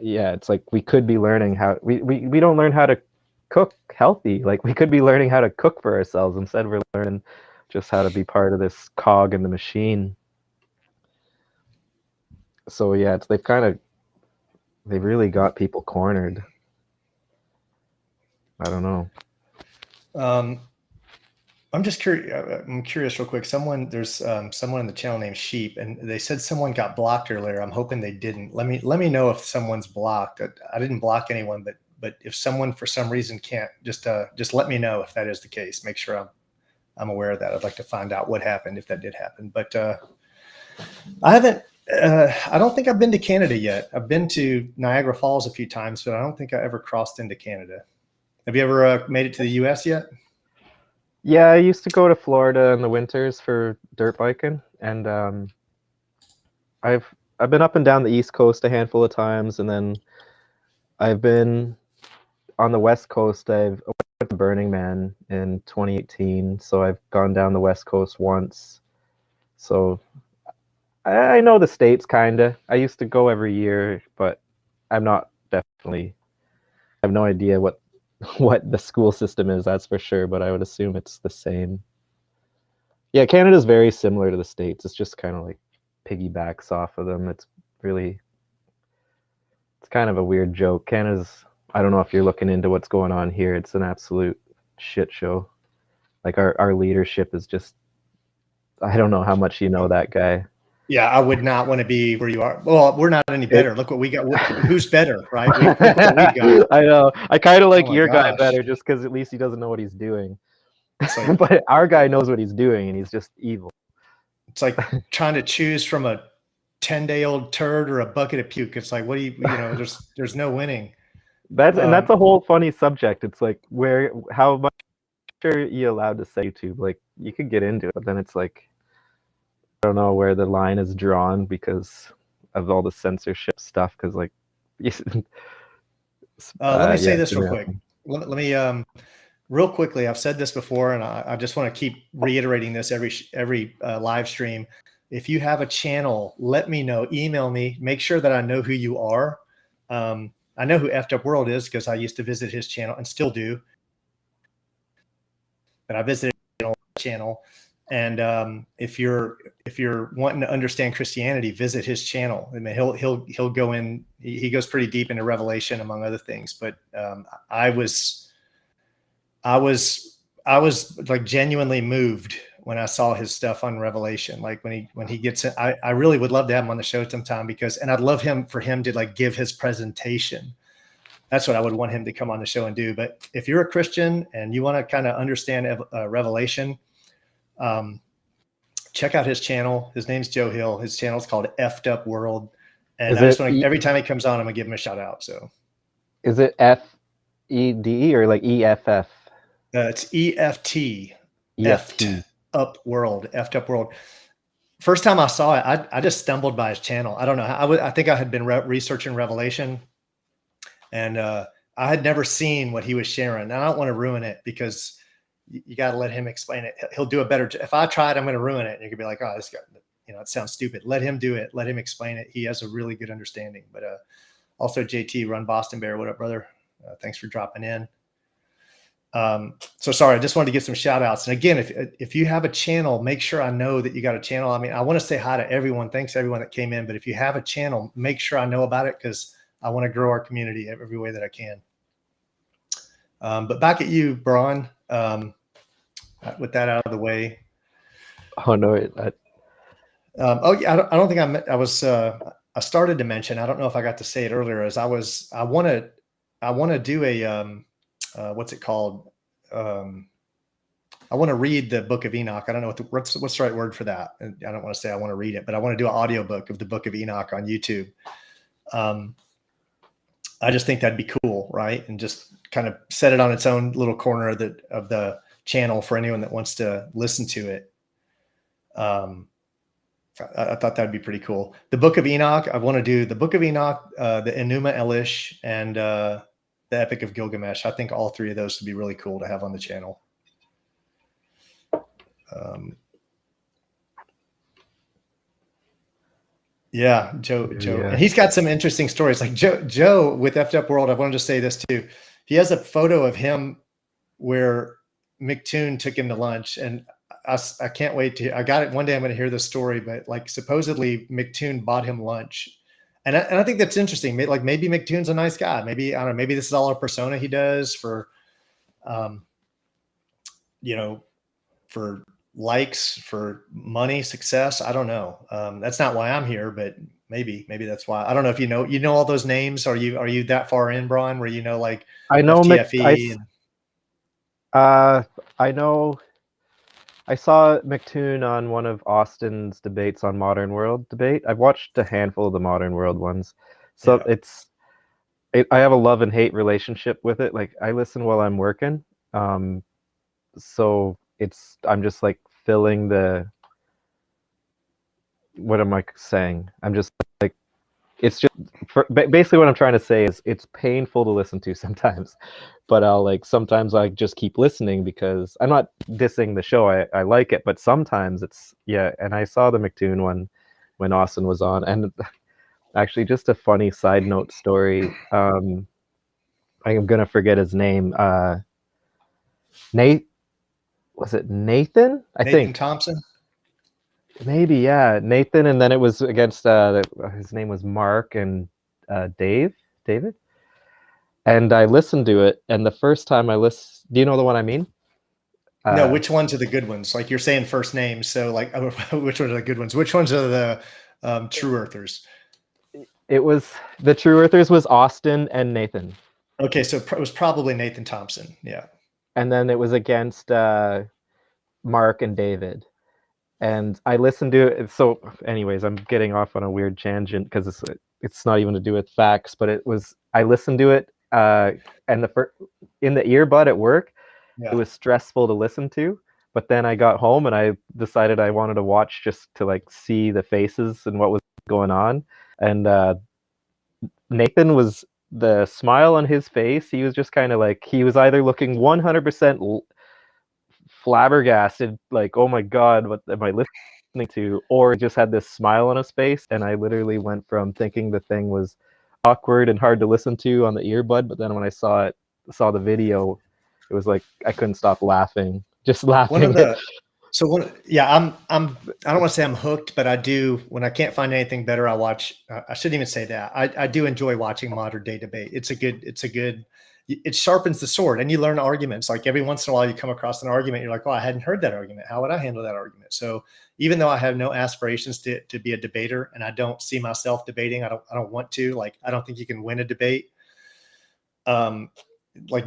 yeah, it's like we could be learning how we don't learn how to cook healthy. Like we could be learning how to cook for ourselves. Instead we're learning just how to be part of this cog in the machine. So yeah, it's they've really got people cornered. I don't know. I'm just curious. I'm curious, real quick. There's someone in the channel named Sheep, and they said someone got blocked earlier. I'm hoping they didn't. Let me know if someone's blocked. I didn't block anyone, but if someone for some reason can't, just let me know if that is the case. Make sure I'm aware of that. I'd like to find out what happened if that did happen. But I haven't. I don't think I've been to Canada yet. I've been to Niagara Falls a few times, but I don't think I ever crossed into Canada. Have you ever made it to the U.S. yet? Yeah, I used to go to Florida in the winters for dirt biking, and I've been up and down the East Coast a handful of times, and then I've been on the West Coast. I went to Burning Man in 2018, so I've gone down the West Coast once. So I know the States kinda. I used to go every year, but I'm not definitely. I have no idea what the school system is, that's for sure, but I would assume it's the same. Yeah, Canada's very similar to the States. It's just kind of like piggybacks off of them. It's kind of a weird joke. I don't know if you're looking into what's going on here. It's an absolute shit show. Like our leadership is just, I don't know how much you know that guy. Yeah, I would not want to be where you are. Well, we're not any better. Look what we got. Who's better, right? Look what we got. I know. I kind of like your guy Gosh. better just because at least he doesn't know what he's doing. Like, but our guy knows what he's doing, and he's just evil. It's like trying to choose from a 10-day-old turd or a bucket of puke. It's like, what do you know? There's no winning. That's a whole funny subject. It's like how much are you allowed to say YouTube? Like you could get into it, but then it's like I don't know where the line is drawn because of all the censorship stuff. Because like, let me say this real quick. Let me real quickly. I've said this before, and I just want to keep reiterating this every live stream. If you have a channel, let me know. Email me. Make sure that I know who you are. I know who Eftupworld is because I used to visit his channel and still do. But I visited his channel. And if you're wanting to understand Christianity, visit his channel. I mean, he'll go in. He goes pretty deep into Revelation, among other things. But I was like genuinely moved when I saw his stuff on Revelation. Like when he gets it, I really would love to have him on the show sometime and I'd love for him to like give his presentation. That's what I would want him to come on the show and do. But if you're a Christian and you want to kind of understand Revelation, check out his channel. His name's Joe Hill. His channel is called Eftupworld. And I just want to, every time he comes on, I'm gonna give him a shout out. So is it FED or like EFF? It's EFT. Eftupworld. First time I saw it, I just stumbled by his channel. I don't know. I think I had been researching Revelation, and I had never seen what he was sharing. And I don't want to ruin it because you got to let him explain it. He'll do a better job. If I tried, I'm going to ruin it. And you could be like, oh, this guy, it sounds stupid. Let him do it. Let him explain it. He has a really good understanding. But also JT, Run Boston Bear. What up, brother? Thanks for dropping in. So sorry, I just wanted to give some shout outs. And again, if you have a channel, make sure I know that you got a channel. I mean, I want to say hi to everyone. Thanks to everyone that came in. But if you have a channel, make sure I know about it because I want to grow our community every way that I can. But back at you, Bron. With that out of the way. Oh no! Oh yeah, I don't think I started to mention. I don't know if I got to say it earlier. I want to do a what's it called? I want to read the Book of Enoch. I don't know what's the right word for that. And I don't want to say I want to read it, but I want to do an audiobook of the Book of Enoch on YouTube. I just think that'd be cool, right? And just kind of set it on its own little corner of the channel for anyone that wants to listen to it. I thought that'd be pretty cool. The Book of Enoch, I want to do the Book of Enoch, the Enuma Elish, and the Epic of Gilgamesh. I think all three of those would be really cool to have on the channel. Yeah, Joe, Yeah. and he's got some interesting stories. Like Joe with Eftupworld. I wanted to say this too. He has a photo of him where McToon took him to lunch, and I can't wait to. I got it one day. I'm going to hear this story, but like supposedly McToon bought him lunch, and I think that's interesting. Like maybe McToon's a nice guy. Maybe I don't know. Maybe this is all a persona he does for, you know, for likes, for money, success. I don't know. That's not why I'm here, but maybe that's why. I don't know if you know all those names. Are you that far in, Bron, where you know like I know FTFE? I know. I saw McToon on one of Austin's debates on Modern World debate. I've watched a handful of the Modern World ones, so I have a love and hate relationship with it. Like I listen while I'm working, so I'm just like filling the. What am I saying? I'm just like, it's just basically what I'm trying to say is it's painful to listen to sometimes, but sometimes I just keep listening because I'm not dissing the show. I like it, but sometimes and I saw the McToon one when Austin was on, and actually just a funny side note story. I am gonna forget his name. Was it Nathan? Nathan Thompson? Maybe, yeah, Nathan, and then it was against his name was Mark and David, and I listened to it, and the first time I listened, do you know the one I mean? No, which ones are the good ones? Like you're saying first names, so like which ones are the good ones? Which ones are the true earthers? It was the true earthers was Austin and Nathan. Okay, so it was probably Nathan Thompson, yeah. And then it was against Mark and David. And I listened to it. So, anyways, I'm getting off on a weird tangent because it's not even to do with facts, but I listened to it, and in the earbud at work, it was stressful to listen to. But then I got home and I decided I wanted to watch just to like see the faces and what was going on. And Nathan was the smile on his face. He was just kind of like he was either looking 100% flabbergasted, like, oh my god, what am I listening to, or just had this smile on his face. And I literally went from thinking the thing was awkward and hard to listen to on the earbud, but then when I saw the video, it was like I couldn't stop laughing, just laughing. I don't want to say I'm hooked, but I do. When I can't find anything better, I watch. I shouldn't even say that. I do enjoy watching modern day debate. It sharpens the sword, and you learn arguments. Like every once in a while, you come across an argument, you're like, "Oh, I hadn't heard that argument. How would I handle that argument?" So even though I have no aspirations to be a debater, and I don't see myself debating, I don't want to. Like I don't think you can win a debate. I've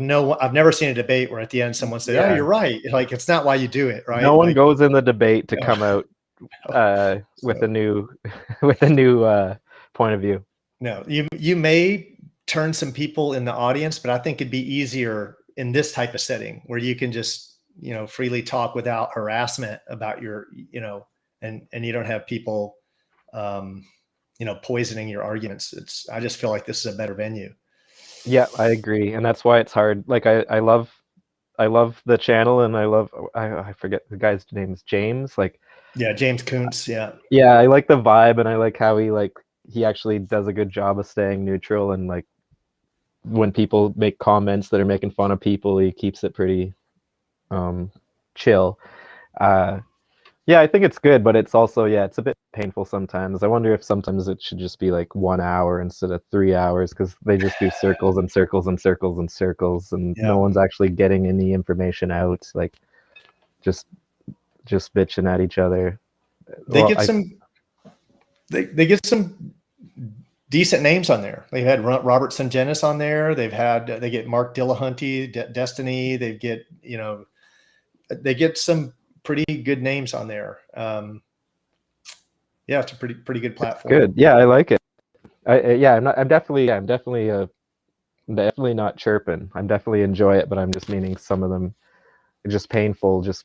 never seen a debate where at the end someone said, "Oh, you're right." Like it's not why you do it, right? No one goes in the debate to come out with a new point of view. No, you may turn some people in the audience, but I think it'd be easier in this type of setting where you can just, freely talk without harassment about your, and you don't have people, poisoning your arguments. I just feel like this is a better venue. Yeah, I agree. And that's why it's hard. Like I love the channel, and I forget the guy's name is James. James Kuntz. Yeah. Yeah, I like the vibe, and I like how he actually does a good job of staying neutral, and like when people make comments that are making fun of people, he keeps it pretty chill. Yeah, I think it's good, but it's also, it's a bit painful sometimes. I wonder if sometimes it should just be like 1 hour instead of 3 hours, because they just do circles and circles and circles and circles, and no one's actually getting any information out. Like just bitching at each other. They get some decent names on there. They've had Robert Sungenis on there. They get Mark Dillahunty, Destiny. They get some pretty good names on there. It's a pretty good platform. It's good. Yeah, I like it. I'm definitely not chirping. I'm definitely enjoy it, but I'm just meaning some of them are just painful, just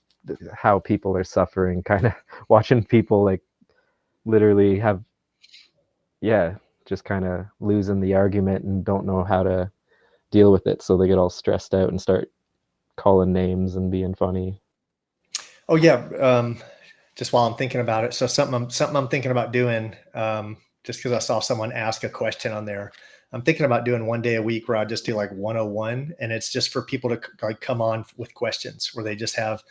how people are suffering, kind of watching people like literally have just kind of losing the argument and don't know how to deal with it, so they get all stressed out and start calling names and being funny. Oh yeah, just while I'm thinking about it, so something I'm thinking about doing. just because I saw someone ask a question on there. I'm thinking about doing 1 day a week where I just do like 101, and it's just for people to like come on with questions where they just have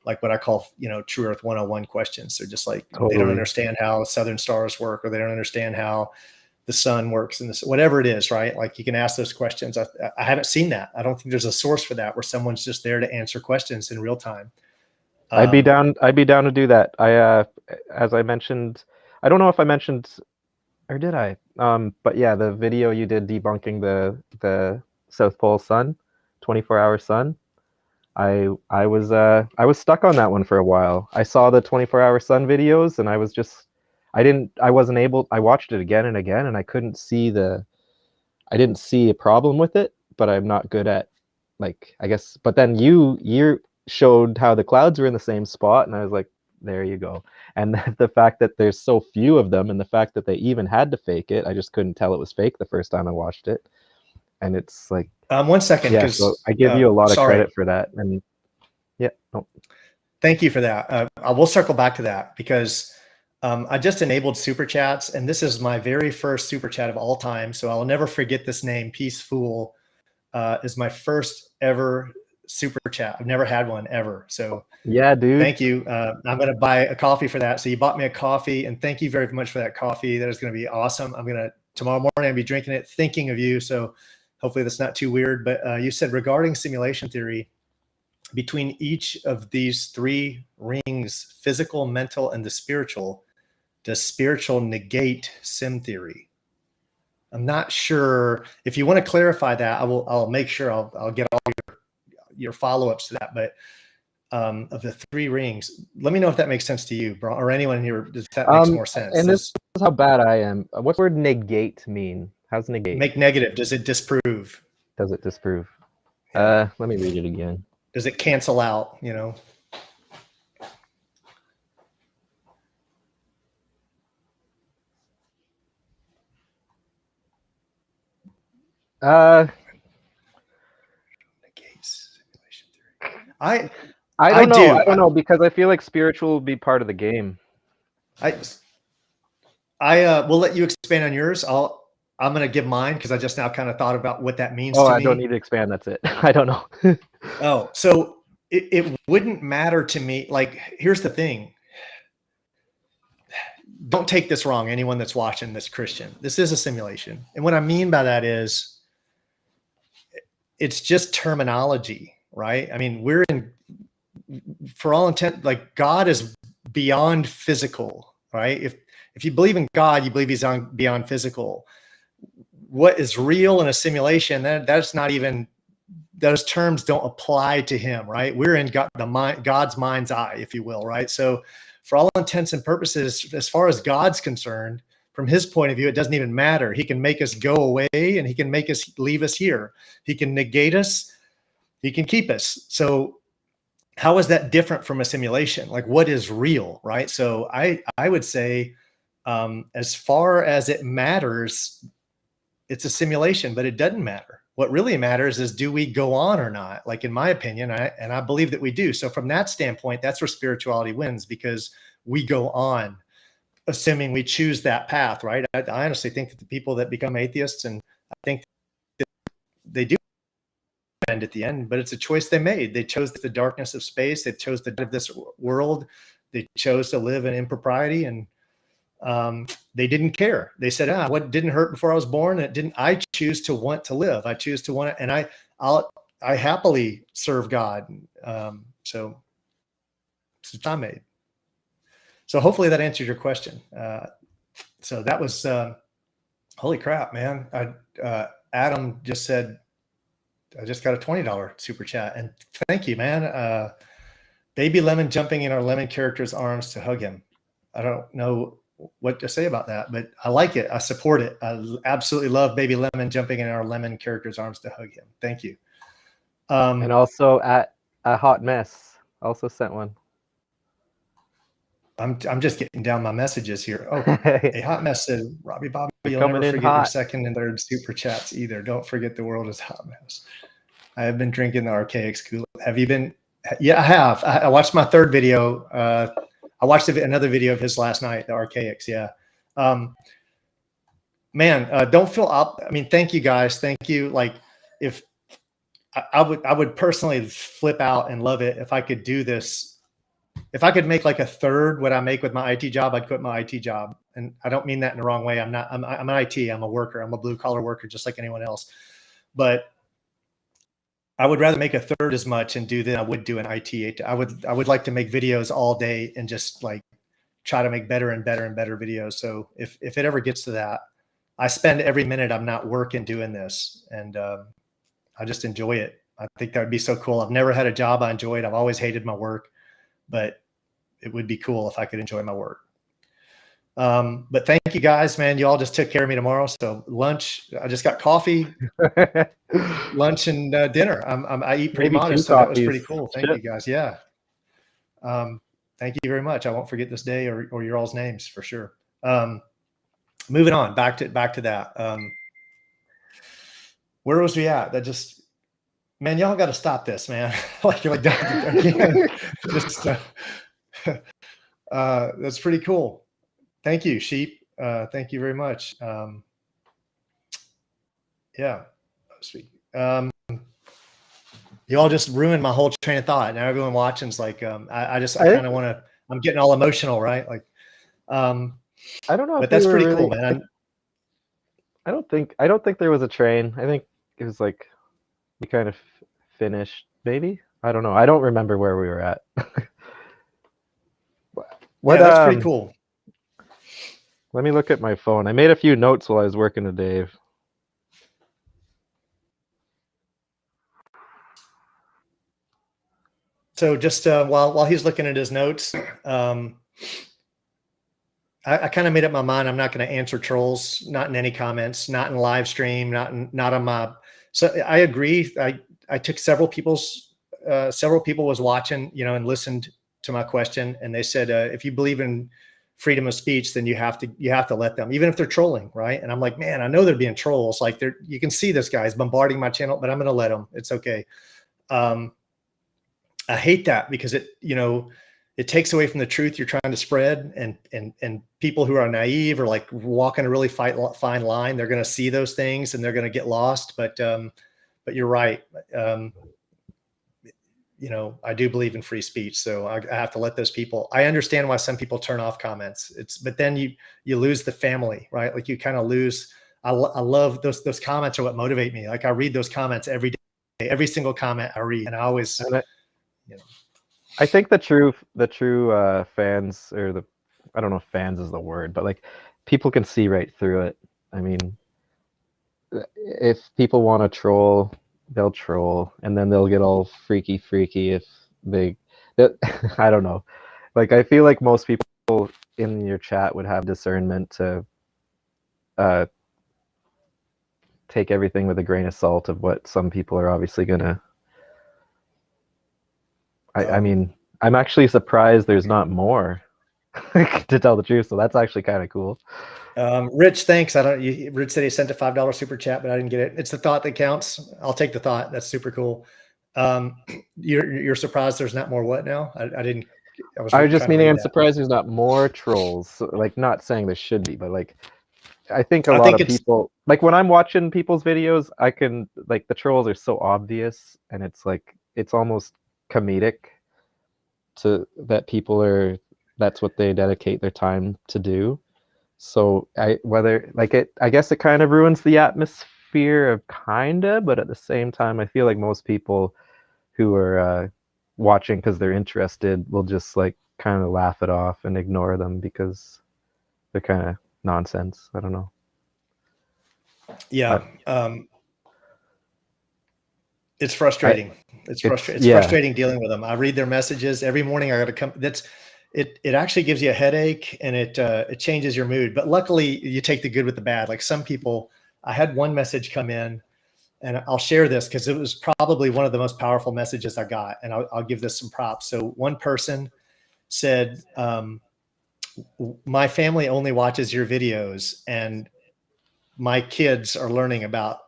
like what I call, True Earth 101 questions. They're just like, They don't understand how southern stars work, or they don't understand how the sun works, and this, whatever it is, right? Like you can ask those questions. I haven't seen that. I don't think there's a source for that where someone's just there to answer questions in real time. I'd be down to do that. As I mentioned, I don't know if I mentioned, or did I? But yeah, the video you did debunking the South Pole sun, 24-hour sun. I was stuck on that one for a while. I saw the 24-hour sun videos, and I wasn't able. I watched it again and again, and I didn't see a problem with it. But I'm not good at, like, I guess. But then you showed how the clouds were in the same spot, and I was like, there you go. And the fact that there's so few of them, and the fact that they even had to fake it, I just couldn't tell it was fake the first time I watched it. And it's like, 1 second, yeah, so I give you a lot of credit for that. And yeah, no. Thank you for that. I will circle back to that because I just enabled super chats, and this is my very first super chat of all time. So I'll never forget this name. Peace Fool is my first ever super chat. I've never had one ever. So yeah, dude. Thank you. I'm going to buy a coffee for that. So you bought me a coffee, and thank you very much for that coffee. That is going to be awesome. Tomorrow morning, I'll be drinking it, thinking of you. So hopefully that's not too weird. But you said regarding simulation theory, between each of these three rings, physical, mental, and the spiritual, does spiritual negate sim theory? I'm not sure. If you want to clarify that, I'll make sure I'll get all your follow-ups to that. But of the three rings, let me know if that makes sense to you, Bron, or anyone here. Does that makes more sense? And this is how bad I am. What's the word negate mean? How's negate? Make negative. Does it disprove? Does it disprove? Yeah. Let me read it again. Does it cancel out? I don't know. I don't know, because I feel like spiritual will be part of the game. I will let you expand on yours. I'm going to give mine because I just now kind of thought about what that means to me. I don't need to expand. That's it. I don't know. Oh, so it wouldn't matter to me. Like, here's the thing. Don't take this wrong. Anyone that's watching this, Christian, this is a simulation. And what I mean by that is it's just terminology, right? I mean, for all intent, like God is beyond physical, right? If you believe in God, you believe he's beyond physical. What is real in a simulation, that's not even, those terms don't apply to him, right? We're in God's mind's eye, if you will, right? So for all intents and purposes, as far as God's concerned, from his point of view, it doesn't even matter. He can make us go away, and he can make us leave us here. He can negate us. He can keep us. So how is that different from a simulation? Like, what is real, right? So I would say, as far as it matters, it's a simulation, but it doesn't matter. What really matters is, do we go on or not? Like, in my opinion, and I believe that we do. So from that standpoint, that's where spirituality wins, because we go on, assuming we choose that path, right? I honestly think that the people that become atheists, and I think that they do end at the end, but it's a choice they made. They chose the darkness of space. They chose the death of this world. They chose to live in impropriety, and they didn't care. They said, what didn't hurt before I was born? And it didn't. I choose to want to live. I choose to want to, and I happily serve God. So it's a time made. So hopefully that answers your question. So that was, holy crap, man. Adam just said, I just got a $20 super chat, and thank you, man. Baby Lemon jumping in our lemon character's arms to hug him. I don't know what to say about that, but I like it. I support it. I absolutely love Baby Lemon jumping in our lemon character's arms to hug him. Thank you. And also at a hot mess also sent one. I'm just getting down my messages here. Oh, a hot mess said, Robbie Bobby, you'll never forget your second and third super chats either. Don't forget the world is a hot mess. I have been drinking the Archaics Kool-Aid. Have you been? Yeah, I have. I watched my third video. I watched another video of his last night, the Archaics. Yeah. man, don't feel up. I mean, thank you guys. Thank you. Like if I would personally flip out and love it if I could do this. If I could make like a third what I make with my IT job, I'd quit my IT job. And I don't mean that in the wrong way. I'm an IT, I'm a worker. I'm a blue collar worker, just like anyone else. But I would rather make a third as much and do than I would do an IT. I would like to make videos all day and just like try to make better and better and better videos. So if it ever gets to that, I spend every minute I'm not working doing this, and I just enjoy it. I think that would be so cool. I've never had a job I enjoyed. I've always hated my work, but it would be cool if I could enjoy my work. But thank you guys, man. You all just took care of me tomorrow. So lunch, I just got coffee, lunch and dinner. I eat pretty modest, so that was pretty cool. Thank you guys. Yeah. Thank you very much. I won't forget this day or your all's names for sure. Moving on back to that. Where was we at? That just, man, y'all got to stop this, man. Like you're like, again, just, that's pretty cool. Thank you, Sheep. Thank you very much. Yeah. Sweet. You all just ruined my whole train of thought. Now everyone watching's like, I kind of want to, I'm getting all emotional, right? Like, I don't know, but that's pretty cool, man. I don't think there was a train. I think it was like we kind of finished, maybe. I don't know. I don't remember where we were at. Yeah, that's pretty cool. Let me look at my phone. I made a few notes while I was working with Dave. So just while he's looking at his notes, I kind of made up my mind. I'm not going to answer trolls, not in any comments, not in live stream, not on my. So I agree. I took several people was watching, and listened to my question, and they said, if you believe in freedom of speech, then you have to let them, even if they're trolling, right? And I'm like, man, I know they're being trolls. Like you can see this guy's bombarding my channel, but I'm going to let them. It's okay. I hate that because it takes away from the truth you're trying to spread, and people who are naive or like walking a really fine line, they're going to see those things and they're going to get lost. But you're right. I do believe in free speech, so I have to let those people. I understand why some people turn off comments. But then you lose the family, right? Like you kind of lose. I love those comments are what motivate me. Like I read those comments every day, every single comment I read, and I always. I think the true fans, or I don't know if fans is the word, but like people can see right through it. I mean, if people want to troll, they'll troll, and then they'll get all freaky if I don't know. Like I feel like most people in your chat would have discernment to take everything with a grain of salt of what some people are obviously gonna. I mean, I'm actually surprised there's not more, to tell the truth. So that's actually kind of cool. Rich, thanks. Rich said he sent a $5 super chat, but I didn't get it. It's the thought that counts. I'll take the thought. That's super cool. You're surprised there's not more what now? I was just meaning I'm surprised there's not more trolls. Like not saying there should be, but like I think a lot of people, like when I'm watching people's videos, I can like the trolls are so obvious, and it's like it's almost comedic to that people are. That's what they dedicate their time to do. So I guess it kind of ruins the atmosphere of kinda, but at the same time, I feel like most people who are watching because they're interested will just like kind of laugh it off and ignore them because they're kind of nonsense. I don't know. Yeah. It's frustrating. It's frustrating dealing with them. I read their messages every morning. I got to come. It actually gives you a headache, and it changes your mood. But luckily, you take the good with the bad. Like some people, I had one message come in, and I'll share this because it was probably one of the most powerful messages I got, and I'll give this some props. So one person said, "My family only watches your videos, and my kids are learning about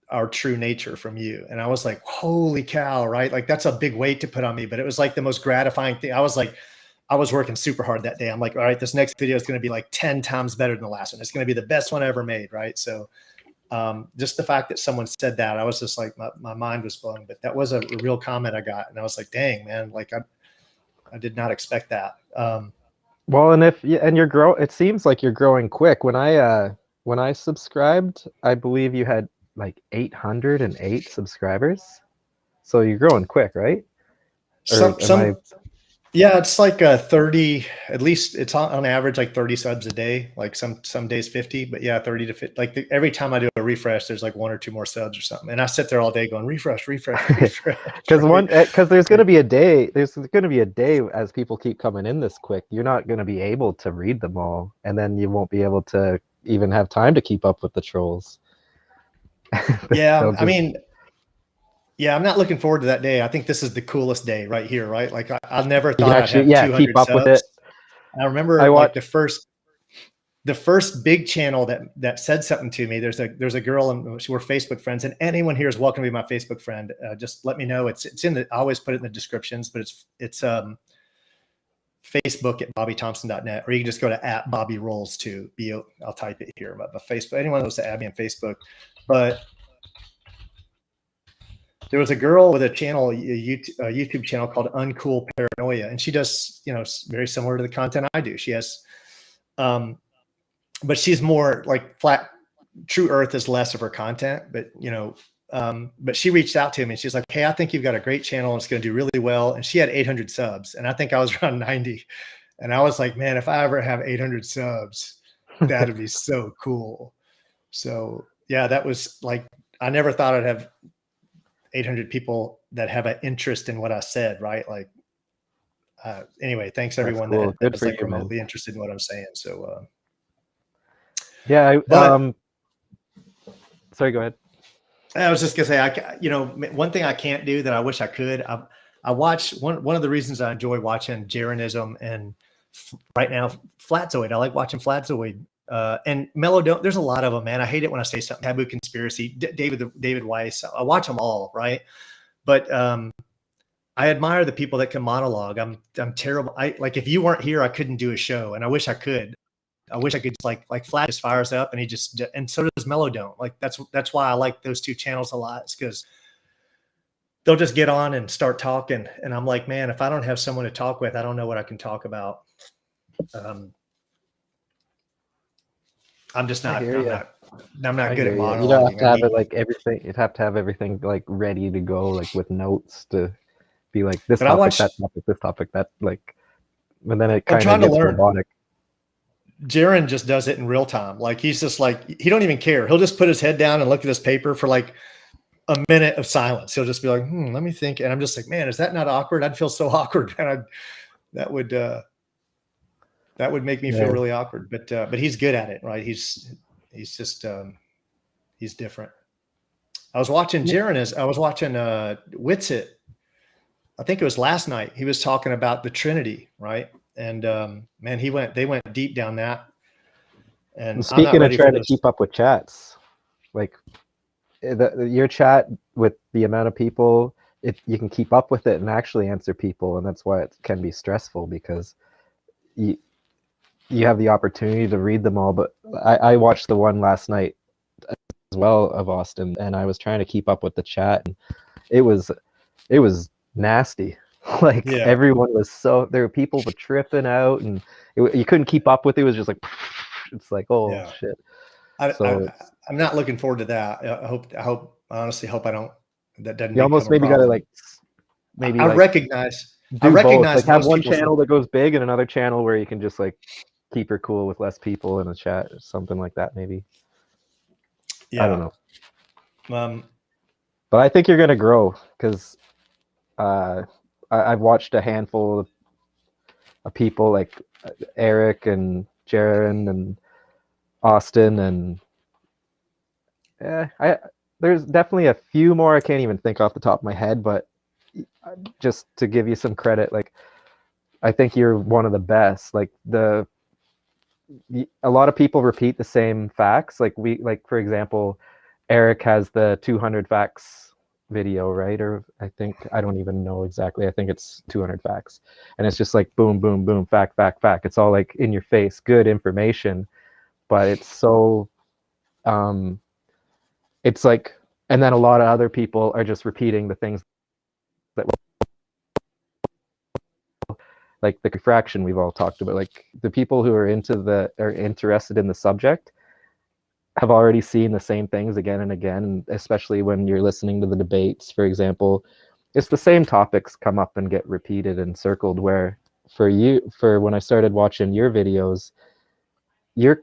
our true nature from you." And I was like, holy cow, right? Like that's a big weight to put on me, but it was like the most gratifying thing. I was like, I was working super hard that day. I'm like, all right, this next video is going to be like 10 times better than the last one. It's going to be the best one I ever made. Right. So just the fact that someone said that, I was just like, my mind was blown. But that was a real comment I got. And I was like, dang, man, like I did not expect that. Well, and it seems like you're growing quick. When I subscribed, I believe you had like 808 subscribers. So you're growing quick, right? Yeah, it's like 30, at least it's on average like 30 subs a day, like some days 50, but yeah, 30 to 50. Like every time I do a refresh, there's like 1 or 2 more subs or something. And I sit there all day going refresh. Because Right? there's going to be a day, as people keep coming in this quick, you're not going to be able to read them all. And then you won't be able to even have time to keep up with the trolls. Yeah, I mean, yeah, I'm not looking forward to that day. I think this is the coolest day right here, right? Like I never thought I'd have 200 keep up subs. with it. I remember like the first big channel that said something to me. There's a girl, and we're Facebook friends, and anyone here is welcome to be my Facebook friend. Just let me know. It's in the. I always put it in the descriptions, but it's Facebook at bobbythompson.net, or you can just go to @BobbyRolls too. I'll type it here. But Facebook, anyone wants to add me on Facebook, but there was a girl with a channel, a YouTube channel called Uncool Paranoia, and she does, very similar to the content I do. She has, but she's more like flat. True Earth is less of her content, but but she reached out to me and she's like, "Hey, I think you've got a great channel and it's going to do really well." And she had 800 subs, and I think I was around 90, and I was like, "Man, if I ever have 800 subs, that'd be so cool." So yeah, that was like, I never thought I'd have 800 people that have an interest in what I said, right? Like, anyway, thanks everyone that was like remotely interested in what I'm saying. So, yeah, sorry, go ahead. I was just gonna say, one thing I can't do that I wish I could. I watch one of the reasons I enjoy watching Jeranism and right now Flatzoid. I like watching Flatzoid. And Mellowdome, there's a lot of them, man. I hate it when I say something. Taboo Conspiracy, David Weiss. I watch them all, right? But I admire the people that can monologue. I'm terrible. Like if you weren't here, I couldn't do a show, and I wish I could. I wish I could like Flat just fires up, and so does Mellowdome. Like that's why I like those two channels a lot. It's because they'll just get on and start talking, and I'm like, man, if I don't have someone to talk with, I don't know what I can talk about. I'm just not. I'm not good at monologuing. You don't have to have it like everything. You'd have to have everything like ready to go, like with notes to be like this topic, that topic, this topic, that like. And then it kind of gets robotic. Jaren just does it in real time. Like he's just like, he don't even care. He'll just put his head down and look at his paper for like a minute of silence. He'll just be like, let me think. And I'm just like, man, is that not awkward? I'd feel so awkward. And that would make me feel really awkward. But he's good at it, right? He's just he's different. I was watching Jeranism. I was watching Witsit. I think it was last night. He was talking about the Trinity, right? And man, they went deep down that. And speaking of trying to keep up with chats, like your chat with the amount of people, if you can keep up with it and actually answer people, and that's why it can be stressful, because you have the opportunity to read them all. But I watched the one last night as well of Austin, and I was trying to keep up with the chat, and it was nasty. Like everyone was there were people tripping out, and you couldn't keep up with it. It was just like, it's like, oh shit. I'm not looking forward to that. I honestly hope I don't. That doesn't. You almost maybe got to like maybe. I recognize. Like have one channel that goes big and another channel where you can just like keep her cool with less people in the chat or something like that. Maybe. Yeah. I don't know. But I think you're gonna grow because I've watched a handful of people like Eric and Jaron and Austin, and there's definitely a few more I can't even think off the top of my head, but just to give you some credit, like I think you're one of the best. Like a lot of people repeat the same facts. Like for example, Eric has the 200 facts video, right? Or I don't even know exactly. I think it's 200 facts. And it's just like boom, boom, boom, fact, fact, fact. It's all like in your face, good information, but it's so it's like, and then a lot of other people are just repeating the things that, like the refraction we've all talked about. Like the people who are interested in the subject have already seen the same things again and again, and especially when you're listening to the debates, for example, it's the same topics come up and get repeated and circled, where for when I started watching your videos, you're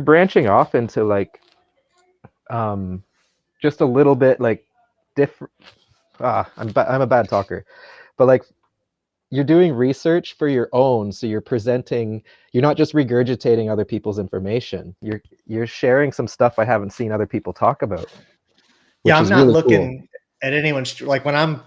branching off into like just a little bit like different. I'm a bad talker, but like you're doing research for your own, so you're not just regurgitating other people's information. You're sharing some stuff I haven't seen other people talk about, Yeah, which I'm is not really looking cool. at anyone's, like when I'm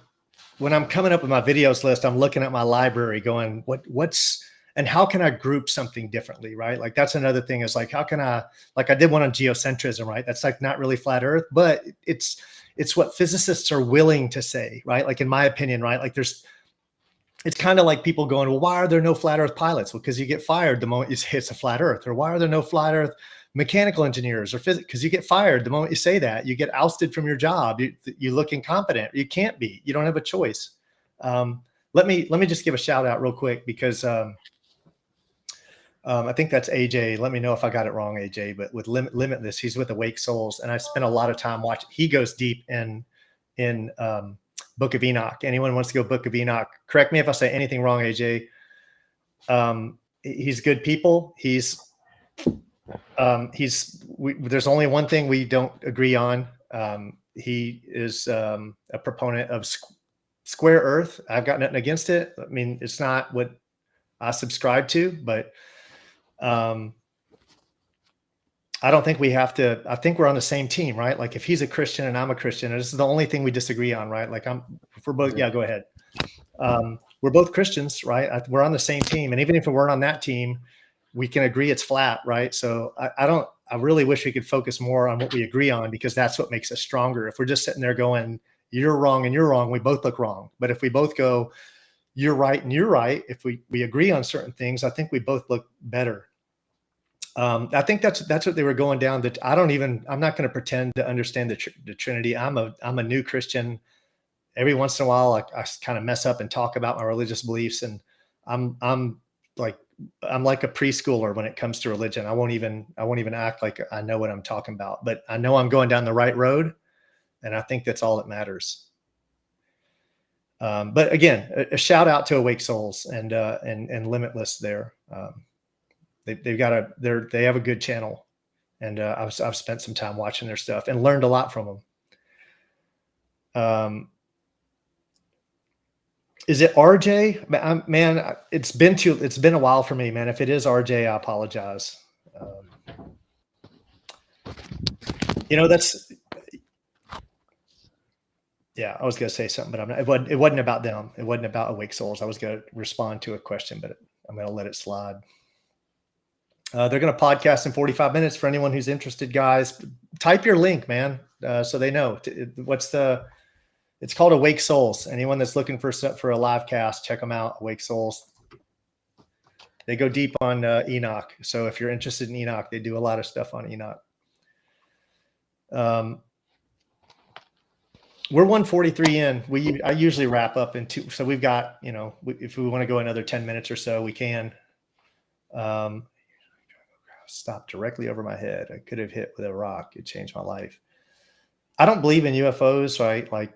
coming up with my videos list, I'm looking at my library going, what's, and how can I group something differently, right? Like that's another thing, is like, how can I, like I did one on geocentrism, right? That's like not really flat earth, but it's what physicists are willing to say, right? Like in my opinion, right? Like it's kind of like people going, well, why are there no flat earth pilots? Well, because you get fired the moment you say it's a flat earth. Or why are there no flat earth mechanical engineers or physics? Because you get fired the moment you say that. You get ousted from your job. You look incompetent. You can't be. You don't have a choice. Let me just give a shout out real quick, because I think that's AJ. Let me know if I got it wrong, AJ. But with Limitless, he's with Awake Souls, and I spent a lot of time watching. He goes deep in Book of Enoch. Anyone wants to go Book of Enoch, correct me if I say anything wrong, AJ. He's good people. There's only one thing we don't agree on. He is a proponent of square earth. I've got nothing against it. I mean, it's not what I subscribe to, but I don't think we have to. I think we're on the same team, right? Like if he's a Christian and I'm a Christian, and this is the only thing we disagree on, right? Like if we're both, yeah, go ahead. We're both Christians, right? We're on the same team. And even if we weren't on that team, we can agree it's flat, right? So I really wish we could focus more on what we agree on, because that's what makes us stronger. If we're just sitting there going, you're wrong and you're wrong, we both look wrong. But if we both go, you're right and you're right, if we agree on certain things, I think we both look better. I think that's what they were going down. That I'm not going to pretend to understand the Trinity. I'm a new Christian. Every once in a while, I kind of mess up and talk about my religious beliefs, and I'm like a preschooler when it comes to religion. I won't even act like I know what I'm talking about, but I know I'm going down the right road, and I think that's all that matters. But again, a shout out to Awake Souls and Limitless there. They have a good channel, and I've spent some time watching their stuff and learned a lot from them. Is it RJ? Man, it's been a while for me, man. If it is RJ, I apologize. Yeah, I was going to say something, but I'm not. It wasn't about them. It wasn't about Awake Souls. I was going to respond to a question, but I'm going to let it slide. They're going to podcast in 45 minutes for anyone who's interested, guys. Type your link, man, so they know. It's called Awake Souls. Anyone that's looking for a live cast, check them out. Awake Souls. They go deep on Enoch. So if you're interested in Enoch, they do a lot of stuff on Enoch. We're 143 in. I usually wrap up in 2. So we've got, if we want to go another 10 minutes or so, we can. Stopped directly over my head. I could have hit with a rock. It changed my life. I don't believe in UFOs, right? Like,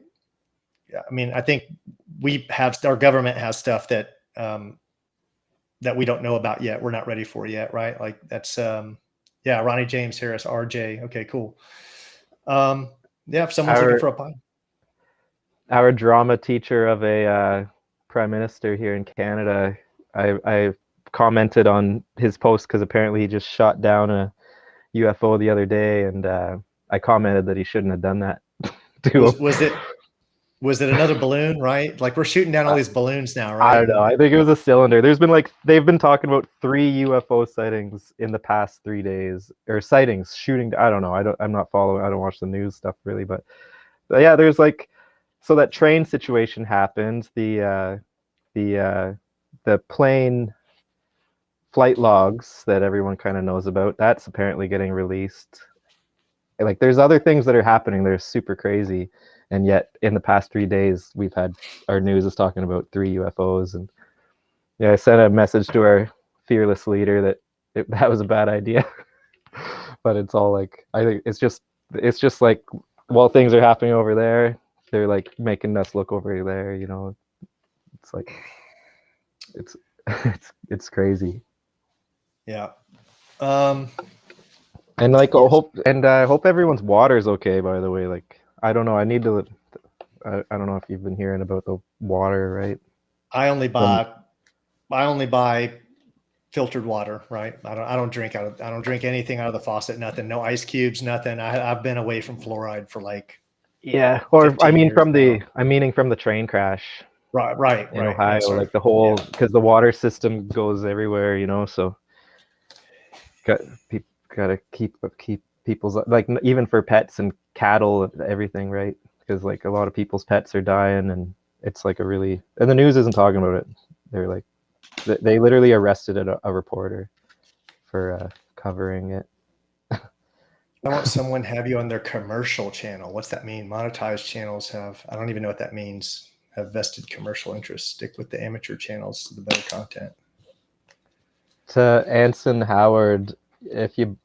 I mean, I think our government has stuff that we don't know about yet. We're not ready for yet, right? Like that's, Ronnie James Harris, RJ. Okay, cool. Yeah, if someone's looking for a pod. Our drama teacher of a prime minister here in Canada, I commented on his post because apparently he just shot down a UFO the other day, and I commented that he shouldn't have done that. Was it another balloon, right? Like we're shooting down all these balloons now, right? I don't know. I think it was a cylinder. They've been talking about 3 UFO sightings in the past 3 days, or sightings, shooting. I don't know. I'm not following. I don't watch the news stuff really, but yeah, there's like, so that train situation happened. The plane flight logs that everyone kind of knows about, that's apparently getting released. Like, there's other things that are happening that are super crazy, and yet in the past 3 days we've had, our news is talking about 3 UFOs. And yeah, I sent a message to our fearless leader that that was a bad idea. But it's all like, I think it's just like, while things are happening over there, they're like making us look over there, you know. It's like, it's it's crazy. Yeah. And like, Yes. I hope everyone's water's okay, by the way. Like, I don't know, I need to, I don't know if you've been hearing about the water, right? I only buy filtered water, right? I don't drink anything out of the faucet, nothing, no ice cubes, nothing. I've been away from fluoride for like Yeah, or 15 years now. I'm meaning from the train crash Right. in Yeah, Ohio, sorry. like the whole, because the water system goes everywhere, you know. So got gotta keep people's, like, even for pets and cattle and everything, right? Because like a lot of people's pets are dying, and it's like a really, and the news isn't talking about it. They're like, they literally arrested a reporter for covering it. I want someone have you on their commercial channel. What's that mean? Monetized channels have, I don't even know what that means. Have vested commercial interests. Stick with the amateur channels to the better content. To Anson Howard, if you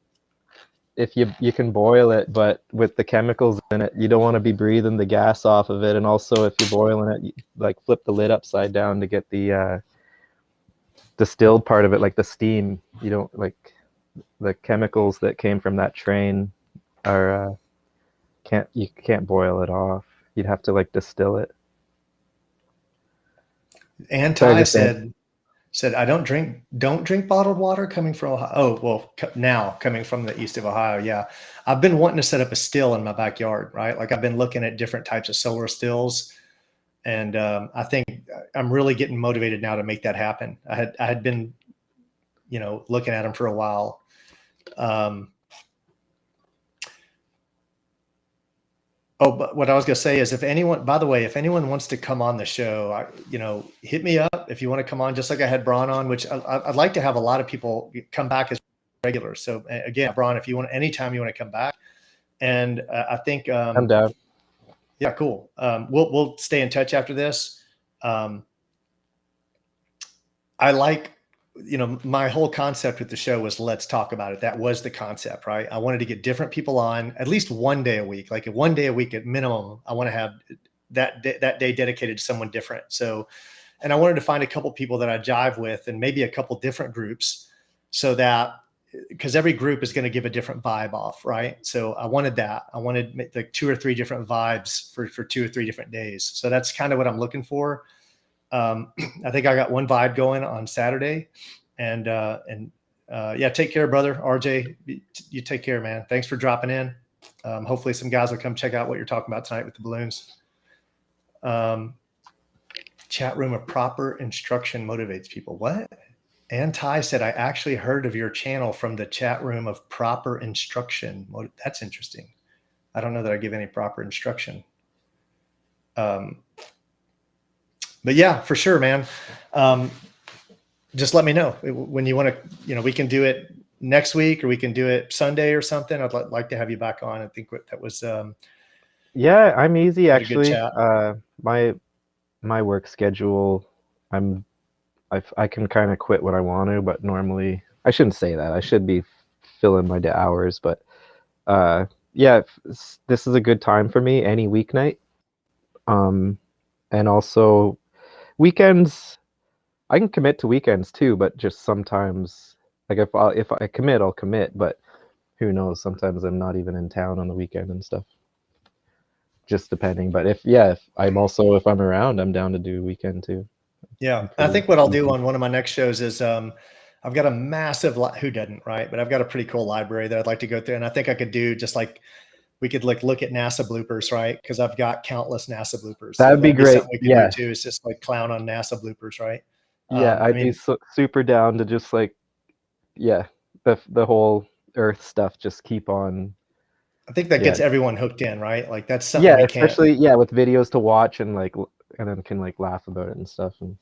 can boil it, but with the chemicals in it, you don't want to be breathing the gas off of it. And also, if you're boiling it, you, like, flip the lid upside down to get the distilled part of it, like the steam. You don't, like, the chemicals that came from that train are you can't boil it off. You'd have to like distill it. Anti said I don't drink bottled water coming from Ohio. Oh, well, now coming from the east of Ohio. Yeah. I've been wanting to set up a still in my backyard, right? Like, I've been looking at different types of solar stills, and I think I'm really getting motivated now to make that happen. I had been, looking at them for a while. But what I was going to say is, if anyone wants to come on the show, hit me up if you want to come on, just like I had Bron on, which I'd like to have a lot of people come back as regulars. So again, Bron, if you want, anytime you want to come back, and I think, I'm down. Yeah, cool. We'll stay in touch after this. I like, my whole concept with the show was, let's talk about it. That was the concept, right? I wanted to get different people on at least one day a week, like 1 day a week at minimum. I want to have that day dedicated to someone different. So, and I wanted to find a couple people that I jive with, and maybe a couple different groups, so that, because every group is going to give a different vibe off, right? So I wanted that. I wanted like 2 or 3 different vibes for 2 or 3 different days. So that's kind of what I'm looking for. I think I got one vibe going on Saturday, and yeah, take care, brother. RJ, you take care, man. Thanks for dropping in. Hopefully some guys will come check out what you're talking about tonight with the balloons. Chat room of proper instruction motivates people. What? Anti said, I actually heard of your channel from the chat room of proper instruction. That's interesting. I don't know that I give any proper instruction. But yeah, for sure, man. Just let me know when you want to, we can do it next week, or we can do it Sunday or something. I'd like to have you back on. I think that was, yeah, I'm easy, actually. My work schedule, I can kind of quit when I want to, but normally I shouldn't say that. I should be filling my hours, but yeah, this is a good time for me, any weeknight. And also weekends, I can commit to weekends too, but just sometimes, like, if I commit, I'll commit, but who knows, sometimes I'm not even in town on the weekend and stuff. Just depending. But if I'm around, I'm down to do weekend too. Yeah. I think what I'll do on one of my next shows is, I've got a massive, who doesn't, right? But I've got a pretty cool library that I'd like to go through. And I think I could do just like, we could look at NASA bloopers, right? Because I've got countless NASA bloopers. That'd be great. Something we could do too, is just like clown on NASA bloopers, right? Yeah, I'd be super down to just like, yeah, the whole Earth stuff, just keep on I think that Yeah. gets everyone hooked in, right? Like that's something Yeah, we can't. especially with videos to watch and and then can laugh about it and stuff. And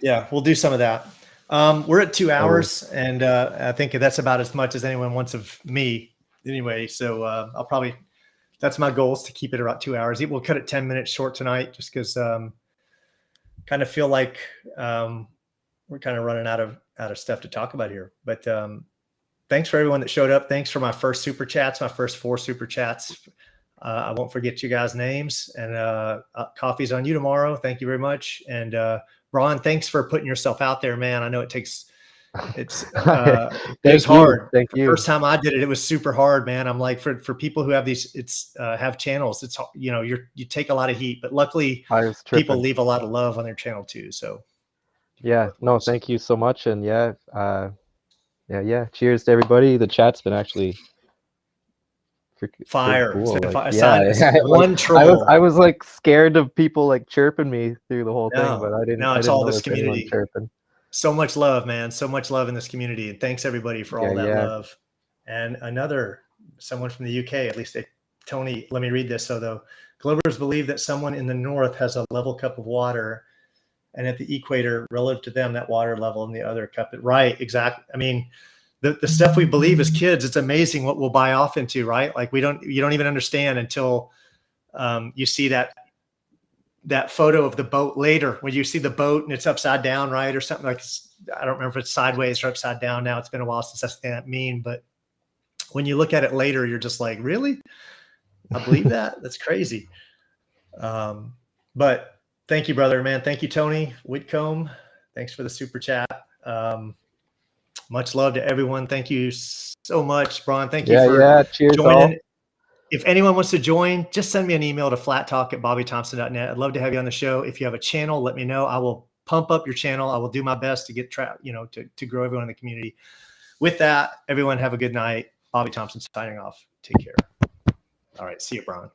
Yeah, we'll do some of that. We're at 2 Totally. hours, and I think that's about as much as anyone wants of me anyway. So I'll probably, that's my goal, is to keep it about 2 hours. We'll cut it 10 minutes short tonight, just because kind of feel like we're kind of running out of stuff to talk about here. But thanks for everyone that showed up. Thanks for my first super chats, my first 4 super chats. I won't forget you guys' names, and coffee's on you tomorrow. Thank you very much. And Bron, thanks for putting yourself out there, man. I know it was hard. Thank you. The first time I did it, it was super hard, man. I'm like, for people who have these, have channels, it's, you take a lot of heat, but luckily people leave a lot of love on their channel too. So yeah, no, thank you so much. And yeah, cheers to everybody. The chat's been actually fire. Cool. One troll. I was like scared of people like chirping me through the whole thing, but I didn't. No, it's I didn't all this community. Chirping. So much love, man. So much love in this community, and thanks everybody for all that love. And someone from the UK, at least Tony. Let me read this. So the Globers believe that someone in the north has a level cup of water, and at the equator, relative to them, that water level in the other cup. Right, exactly. I mean, the stuff we believe as kids, it's amazing what we'll buy off into, right? Like you don't even understand until you see that photo of the boat later, when you see the boat and it's upside down, right? Or something like, I don't remember if it's sideways or upside down now. It's been a while since I've seen that meme, but when you look at it later, you're just like, really? I believe that? That's crazy. But thank you, brother, man. Thank you, Tony Whitcomb. Thanks for the super chat. Much love to everyone. Thank you so much, Bron. Thank you for cheers joining. all. If anyone wants to join, just send me an email to flattalk@bobbythompson.net. I'd love to have you on the show. If you have a channel, let me know. I will pump up your channel. I will do my best to get to grow everyone in the community. With that, everyone have a good night. Bobby Thompson signing off. Take care. All right. See you, Bron.